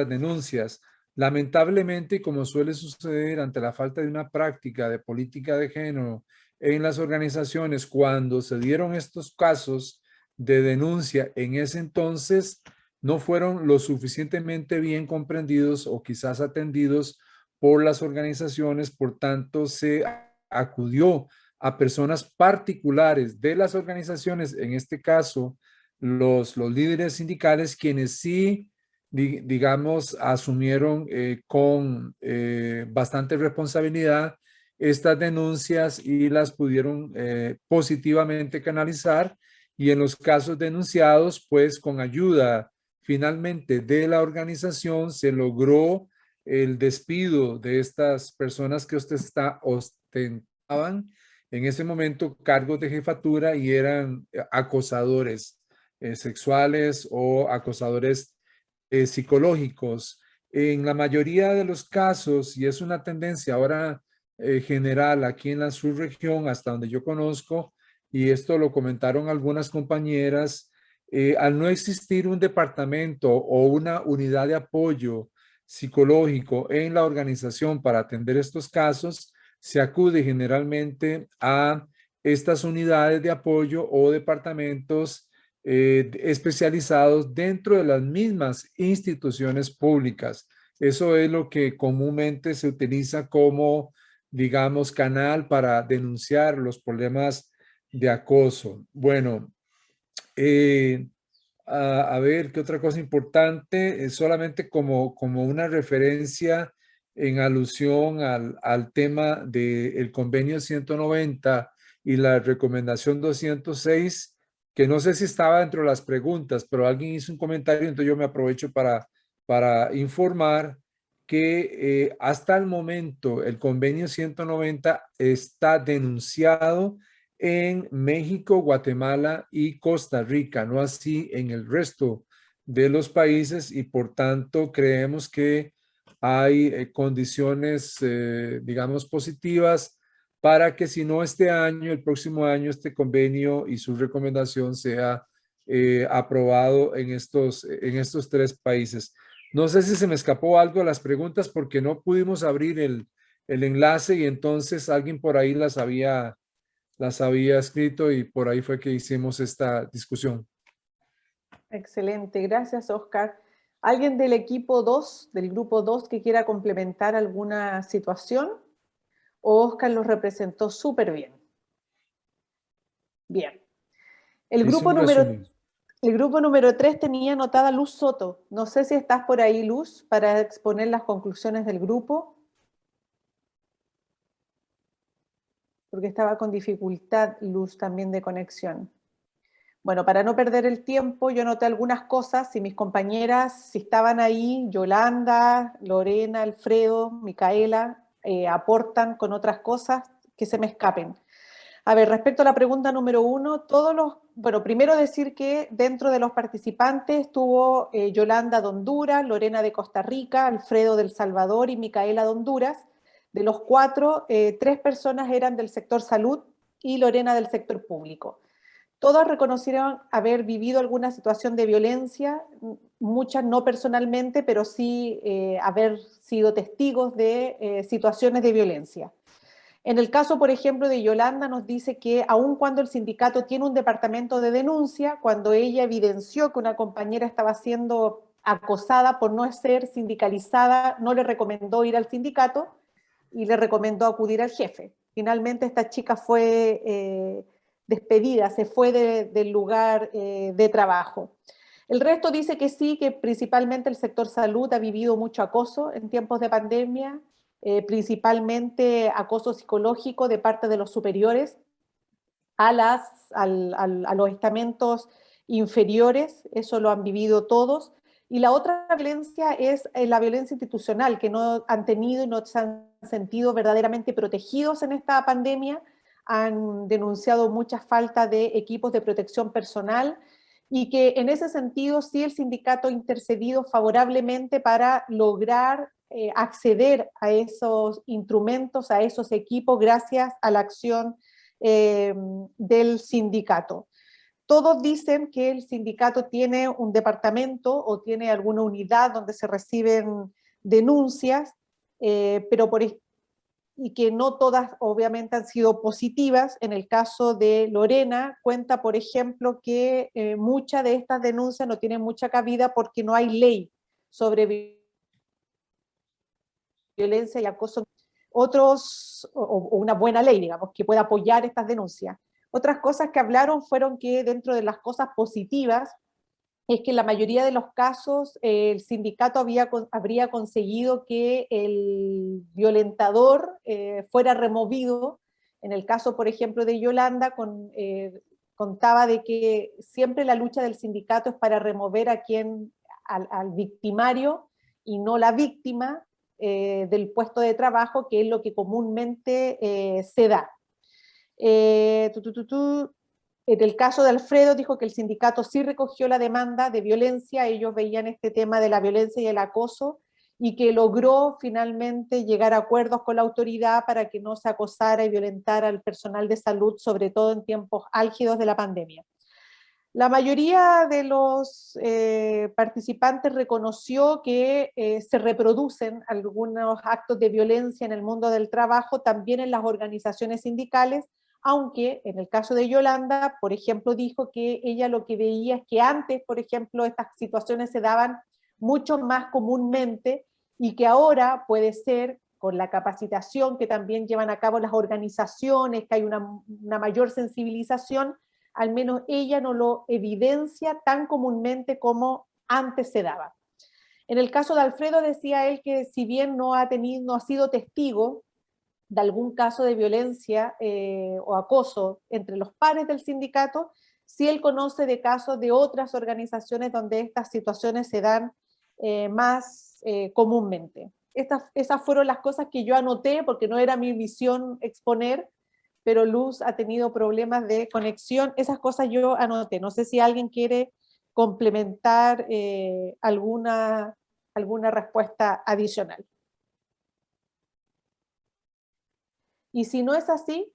denuncias. Lamentablemente, como suele suceder ante la falta de una práctica de política de género en las organizaciones, cuando se dieron estos casos de denuncia en ese entonces, no fueron lo suficientemente bien comprendidos o quizás atendidos por las organizaciones, por tanto se acudió a personas particulares de las organizaciones, en este caso los líderes sindicales, quienes sí, digamos, asumieron con bastante responsabilidad estas denuncias y las pudieron positivamente canalizar, y en los casos denunciados, pues con ayuda finalmente de la organización se logró el despido de estas personas que ostentaban en ese momento cargos de jefatura y eran acosadores sexuales o acosadores psicológicos. En la mayoría de los casos, y es una tendencia ahora general aquí en la subregión, hasta donde yo conozco, y esto lo comentaron algunas compañeras, al no existir un departamento o una unidad de apoyo psicológico en la organización para atender estos casos, se acude generalmente a estas unidades de apoyo o departamentos especializados dentro de las mismas instituciones públicas. Eso es lo que comúnmente se utiliza como, digamos, canal para denunciar los problemas de acoso. Bueno, a ver, ¿qué otra cosa importante? Solamente como una referencia en alusión al tema del convenio 190 y la recomendación 206, que no sé si estaba dentro de las preguntas, pero alguien hizo un comentario, entonces yo me aprovecho para informar que hasta el momento el convenio 190 está denunciado en México, Guatemala y Costa Rica, no así en el resto de los países, y por tanto creemos que hay condiciones, digamos, positivas para que si no este año, el próximo año, este convenio y su recomendación sea aprobado en estos 3 países. No sé si se me escapó algo de las preguntas porque no pudimos abrir el enlace y entonces alguien por ahí las había escrito y por ahí fue que hicimos esta discusión. Excelente, gracias Oscar. ¿Alguien del equipo 2, del grupo 2, que quiera complementar alguna situación? ¿O Oscar los representó súper bien? Bien. El grupo número 3 tenía anotada Luz Soto. No sé si estás por ahí, Luz, para exponer las conclusiones del grupo. Porque estaba con dificultad, Luz, también de conexión. Bueno, para no perder el tiempo, yo anoté algunas cosas, si mis compañeras, si estaban ahí, Yolanda, Lorena, Alfredo, Micaela, aportan con otras cosas que se me escapen. A ver, respecto a la pregunta número 1, bueno, primero decir que dentro de los participantes estuvo Yolanda de Honduras, Lorena de Costa Rica, Alfredo del Salvador y Micaela de Honduras. De los 4, 3 personas eran del sector salud y Lorena del sector público. Todas reconocieron haber vivido alguna situación de violencia, muchas no personalmente, pero sí haber sido testigos de situaciones de violencia. En el caso, por ejemplo, de Yolanda, nos dice que aun cuando el sindicato tiene un departamento de denuncia, cuando ella evidenció que una compañera estaba siendo acosada por no ser sindicalizada, no le recomendó ir al sindicato y le recomendó acudir al jefe. Finalmente esta chica fue despedida, se fue del lugar de trabajo. El resto dice que sí, que principalmente el sector salud ha vivido mucho acoso en tiempos de pandemia, principalmente acoso psicológico de parte de los superiores a los estamentos inferiores, eso lo han vivido todos. Y la otra violencia es la violencia institucional, que no han tenido y no se han sentido verdaderamente protegidos en esta pandemia, han denunciado mucha falta de equipos de protección personal, y que en ese sentido sí el sindicato ha intercedido favorablemente para lograr acceder a esos instrumentos, a esos equipos, gracias a la acción del sindicato. Todos dicen que el sindicato tiene un departamento o tiene alguna unidad donde se reciben denuncias, y que no todas obviamente han sido positivas. En el caso de Lorena, cuenta, por ejemplo, que muchas de estas denuncias no tienen mucha cabida porque no hay ley sobre violencia y acoso. O una buena ley, digamos, que pueda apoyar estas denuncias. Otras cosas que hablaron fueron que dentro de las cosas positivas es que en la mayoría de los casos el sindicato habría conseguido que el violentador fuera removido. En el caso, por ejemplo, de Yolanda, contaba de que siempre la lucha del sindicato es para remover al victimario y no la víctima del puesto de trabajo, que es lo que comúnmente se da. En el caso de Alfredo dijo que el sindicato sí recogió la demanda de violencia, ellos veían este tema de la violencia y el acoso, y que logró finalmente llegar a acuerdos con la autoridad para que no se acosara y violentara al personal de salud, sobre todo en tiempos álgidos de la pandemia. La mayoría de los participantes reconoció que se reproducen algunos actos de violencia en el mundo del trabajo, también en las organizaciones sindicales, aunque en el caso de Yolanda, por ejemplo, dijo que ella lo que veía es que antes, por ejemplo, estas situaciones se daban mucho más comúnmente y que ahora puede ser, con la capacitación que también llevan a cabo las organizaciones, que hay una mayor sensibilización, al menos ella no lo evidencia tan comúnmente como antes se daba. En el caso de Alfredo decía él que si bien no ha sido testigo de algún caso de violencia o acoso entre los pares del sindicato, sí él conoce de casos de otras organizaciones donde estas situaciones se dan más comúnmente. Esas fueron las cosas que yo anoté porque no era mi misión exponer, pero Luz ha tenido problemas de conexión. Esas cosas yo anoté. No sé si alguien quiere complementar alguna respuesta adicional. Y si no es así,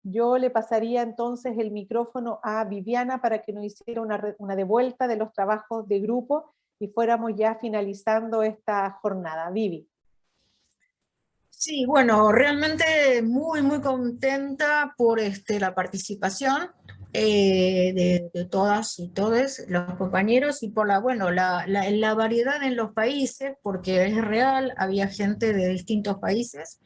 yo le pasaría entonces el micrófono a Viviana para que nos hiciera una devuelta de los trabajos de grupo y fuéramos ya finalizando esta jornada. Vivi. Sí, bueno, realmente muy, muy contenta por la participación de todas y todos los compañeros y por la variedad en los países, porque es real, había gente de distintos países,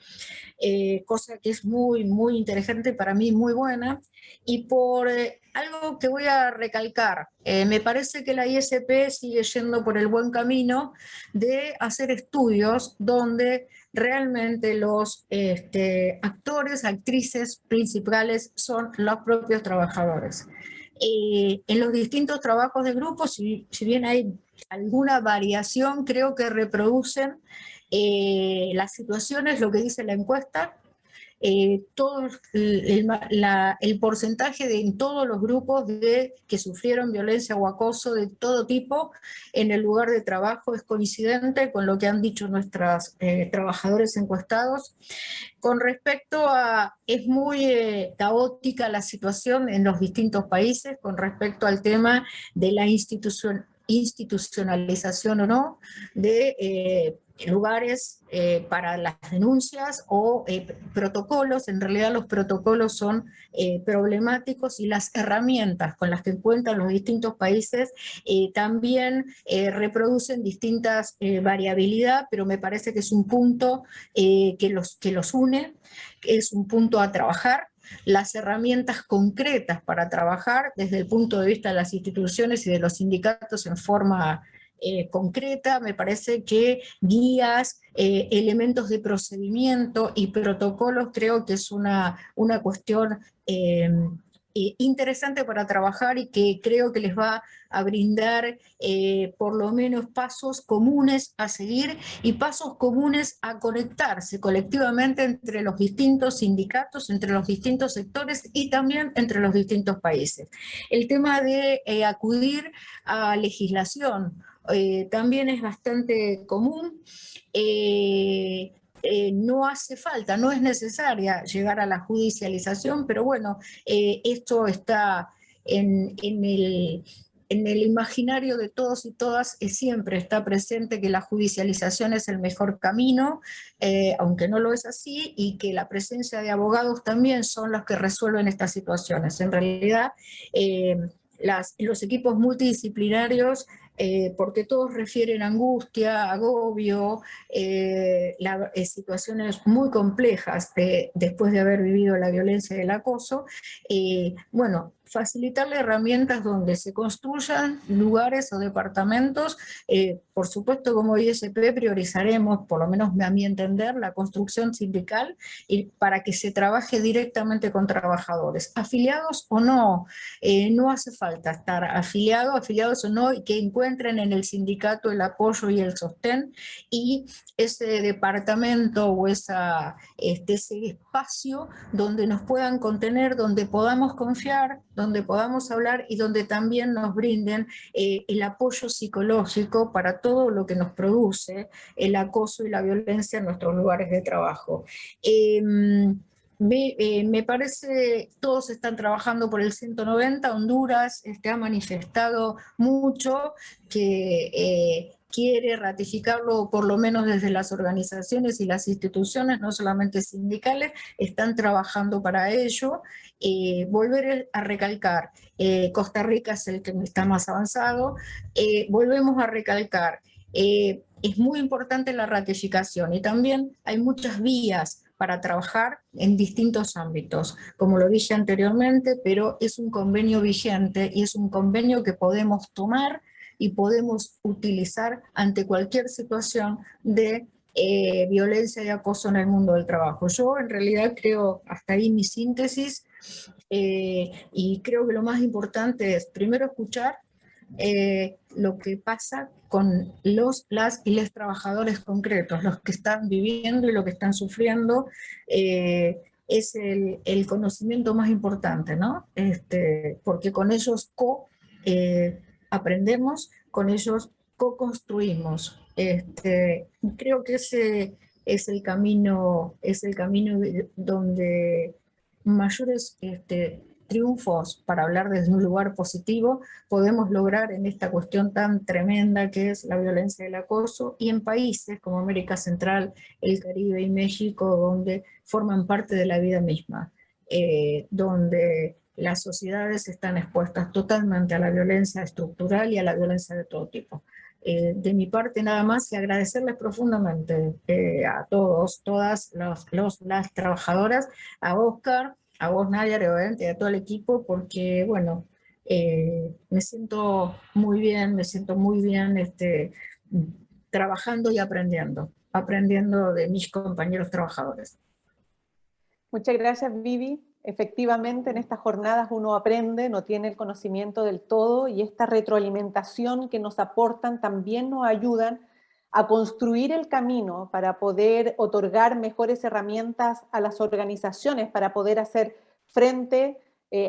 cosa que es muy, muy interesante para mí, muy buena, y por algo que voy a recalcar, me parece que la ISP sigue yendo por el buen camino de hacer estudios donde realmente los actores, actrices principales son los propios trabajadores. En los distintos trabajos de grupo, si bien hay alguna variación, creo que reproducen las situaciones, lo que dice la encuesta, todo el porcentaje en todos los grupos que sufrieron violencia o acoso de todo tipo en el lugar de trabajo es coincidente con lo que han dicho nuestros trabajadores encuestados. Con respecto es muy caótica la situación en los distintos países con respecto al tema de la institucionalización o no de lugares para las denuncias o protocolos. En realidad los protocolos son problemáticos y las herramientas con las que cuentan los distintos países también reproducen distintas variabilidad, pero me parece que es un punto que los une, es un punto a trabajar. Las herramientas concretas para trabajar desde el punto de vista de las instituciones y de los sindicatos en forma concreta, me parece que guías, elementos de procedimiento y protocolos creo que es una cuestión interesante para trabajar y que creo que les va a brindar por lo menos pasos comunes a seguir y pasos comunes a conectarse colectivamente entre los distintos sindicatos, entre los distintos sectores y también entre los distintos países. El tema de acudir a legislación también es bastante común. No hace falta, no es necesaria llegar a la judicialización, pero bueno, esto está en en el imaginario de todos y todas siempre está presente que la judicialización es el mejor camino, aunque no lo es así, y que la presencia de abogados también son los que resuelven estas situaciones. En realidad, los equipos multidisciplinarios, porque todos refieren angustia, agobio, situaciones muy complejas después de haber vivido la violencia y el acoso, bueno, facilitarle herramientas donde se construyan lugares o departamentos. Por supuesto, como ISP priorizaremos, por lo menos a mi entender, la construcción sindical y para que se trabaje directamente con trabajadores, afiliados o no. No hace falta estar afiliados o no, y que encuentren en el sindicato el apoyo y el sostén, y ese departamento o ese espacio donde nos puedan contener, donde podamos confiar, donde podamos hablar y donde también nos brinden el apoyo psicológico para todo lo que nos produce el acoso y la violencia en nuestros lugares de trabajo. Me parece, todos están trabajando por el 190, Honduras ha manifestado mucho que quiere ratificarlo, por lo menos desde las organizaciones y las instituciones, no solamente sindicales, están trabajando para ello. Volver a recalcar, Costa Rica es el que está más avanzado, volvemos a recalcar, es muy importante la ratificación y también hay muchas vías para trabajar en distintos ámbitos, como lo dije anteriormente, pero es un convenio vigente y es un convenio que podemos tomar y podemos utilizar ante cualquier situación de violencia y acoso en el mundo del trabajo. Yo en realidad creo, hasta ahí mi síntesis, y creo que lo más importante es primero escuchar lo que pasa con las y les trabajadores concretos, los que están viviendo y lo que están sufriendo. Es el conocimiento más importante, ¿no? Porque con ellos aprendemos, con ellos co-construimos. Creo que ese es el camino donde mayores triunfos, para hablar desde un lugar positivo, podemos lograr en esta cuestión tan tremenda que es la violencia y el acoso, y en países como América Central, el Caribe y México, donde forman parte de la vida misma, donde las sociedades están expuestas totalmente a la violencia estructural y a la violencia de todo tipo. De mi parte nada más, y agradecerles profundamente a todos, todas las trabajadoras, a Oscar, a vos, Nadia, obviamente, y a todo el equipo, porque, bueno, me siento muy bien, trabajando y aprendiendo de mis compañeros trabajadores. Muchas gracias, Vivi. Efectivamente, en estas jornadas uno aprende, no tiene el conocimiento del todo, y esta retroalimentación que nos aportan también nos ayudan a construir el camino para poder otorgar mejores herramientas a las organizaciones para poder hacer frente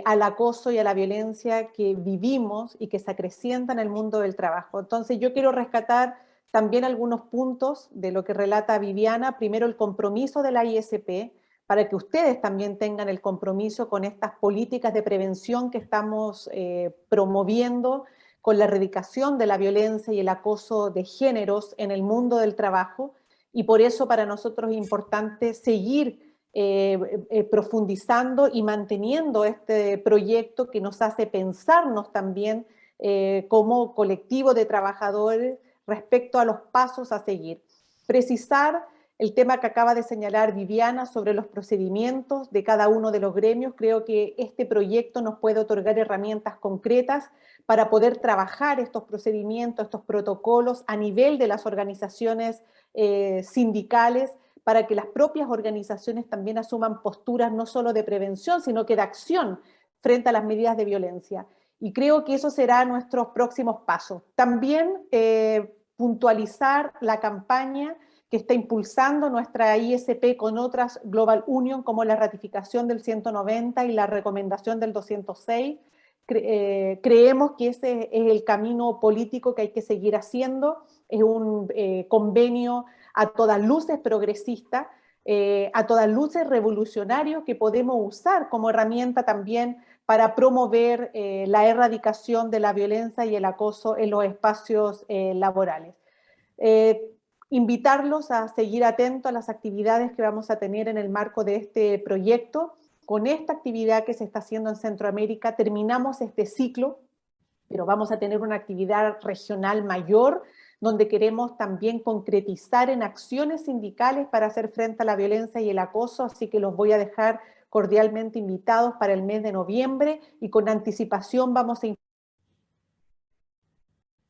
al acoso y a la violencia que vivimos y que se acrecienta en el mundo del trabajo. Entonces yo quiero rescatar también algunos puntos de lo que relata Viviana. Primero, el compromiso de la ISP, para que ustedes también tengan el compromiso con estas políticas de prevención que estamos promoviendo con la erradicación de la violencia y el acoso de géneros en el mundo del trabajo, y por eso para nosotros es importante seguir profundizando y manteniendo este proyecto que nos hace pensarnos también como colectivo de trabajadores respecto a los pasos a seguir. Precisar el tema que acaba de señalar Viviana sobre los procedimientos de cada uno de los gremios. Creo que este proyecto nos puede otorgar herramientas concretas para poder trabajar estos procedimientos, estos protocolos a nivel de las organizaciones sindicales, para que las propias organizaciones también asuman posturas no solo de prevención, sino que de acción frente a las medidas de violencia. Y creo que eso será nuestros próximos pasos. También puntualizar la campaña que está impulsando nuestra ISP con otras Global Union, como la ratificación del 190 y la recomendación del 206. Creemos que ese es el camino político que hay que seguir haciendo. Es un convenio a todas luces progresista, a todas luces revolucionario, que podemos usar como herramienta también para promover la erradicación de la violencia y el acoso en los espacios laborales. Invitarlos a seguir atentos a las actividades que vamos a tener en el marco de este proyecto. Con esta actividad que se está haciendo en Centroamérica terminamos este ciclo, pero vamos a tener una actividad regional mayor, donde queremos también concretizar en acciones sindicales para hacer frente a la violencia y el acoso, así que los voy a dejar cordialmente invitados para el mes de noviembre y con anticipación vamos a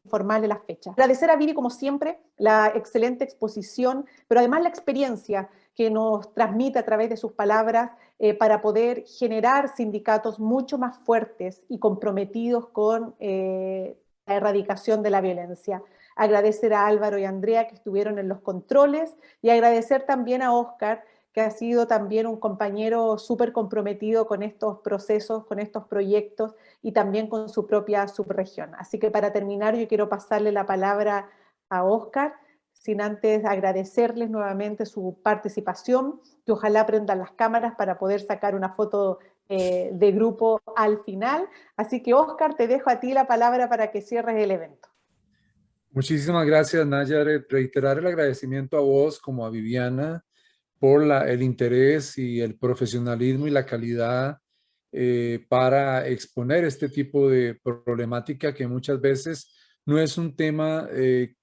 informarle las fechas. Agradecer a Viri, como siempre, la excelente exposición, pero además la experiencia que nos transmite a través de sus palabras para poder generar sindicatos mucho más fuertes y comprometidos con la erradicación de la violencia. Agradecer a Álvaro y a Andrea que estuvieron en los controles y agradecer también a Óscar, que ha sido también un compañero súper comprometido con estos procesos, con estos proyectos y también con su propia subregión. Así que para terminar yo quiero pasarle la palabra a Óscar, sin antes agradecerles nuevamente su participación, que ojalá prendan las cámaras para poder sacar una foto de grupo al final. Así que Óscar, te dejo a ti la palabra para que cierres el evento. Muchísimas gracias, Nayaret. Reiterar el agradecimiento a vos como a Viviana por el interés y el profesionalismo y la calidad para exponer este tipo de problemática que muchas veces no es un tema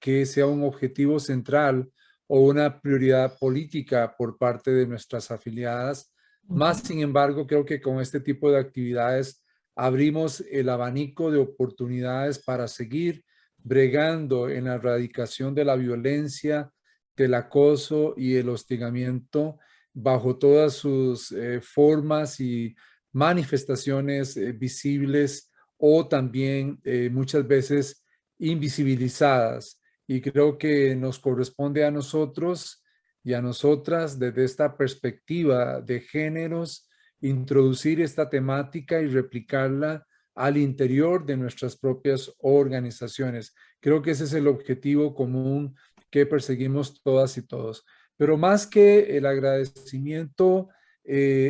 que sea un objetivo central o una prioridad política por parte de nuestras afiliadas. Más sin embargo, creo que con este tipo de actividades abrimos el abanico de oportunidades para seguir bregando en la erradicación de la violencia, del acoso y el hostigamiento bajo todas sus formas y manifestaciones visibles o también muchas veces invisibilizadas. Y creo que nos corresponde a nosotros y a nosotras desde esta perspectiva de géneros introducir esta temática y replicarla al interior de nuestras propias organizaciones. Creo que ese es el objetivo común que perseguimos todas y todos. Pero más que el agradecimiento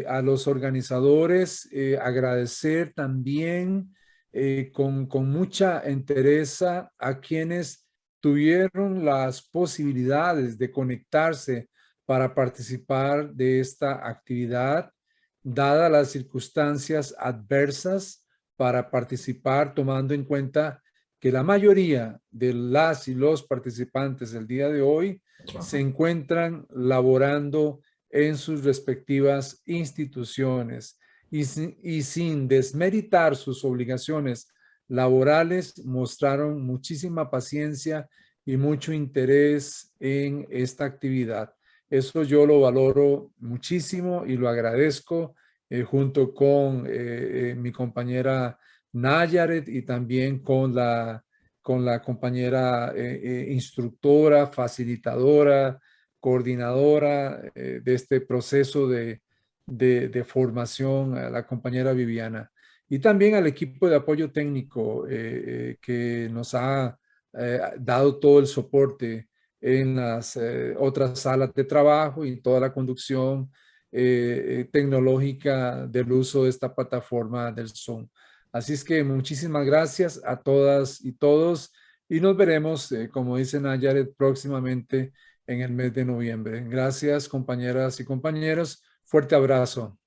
a los organizadores, agradecer también con mucha entereza a quienes tuvieron las posibilidades de conectarse para participar de esta actividad, dadas las circunstancias adversas para participar, tomando en cuenta que la mayoría de las y los participantes del día de hoy se encuentran laborando en sus respectivas instituciones y sin desmeritar sus obligaciones laborales, mostraron muchísima paciencia y mucho interés en esta actividad. Eso yo lo valoro muchísimo y lo agradezco junto con mi compañera Nayaret y también con la compañera instructora, facilitadora, coordinadora de este proceso de formación, a la compañera Viviana. Y también al equipo de apoyo técnico que nos ha dado todo el soporte en las otras salas de trabajo y toda la conducción tecnológica del uso de esta plataforma del Zoom. Así es que muchísimas gracias a todas y todos y nos veremos, como dice Nayaret, próximamente en el mes de noviembre. Gracias, compañeras y compañeros. Fuerte abrazo.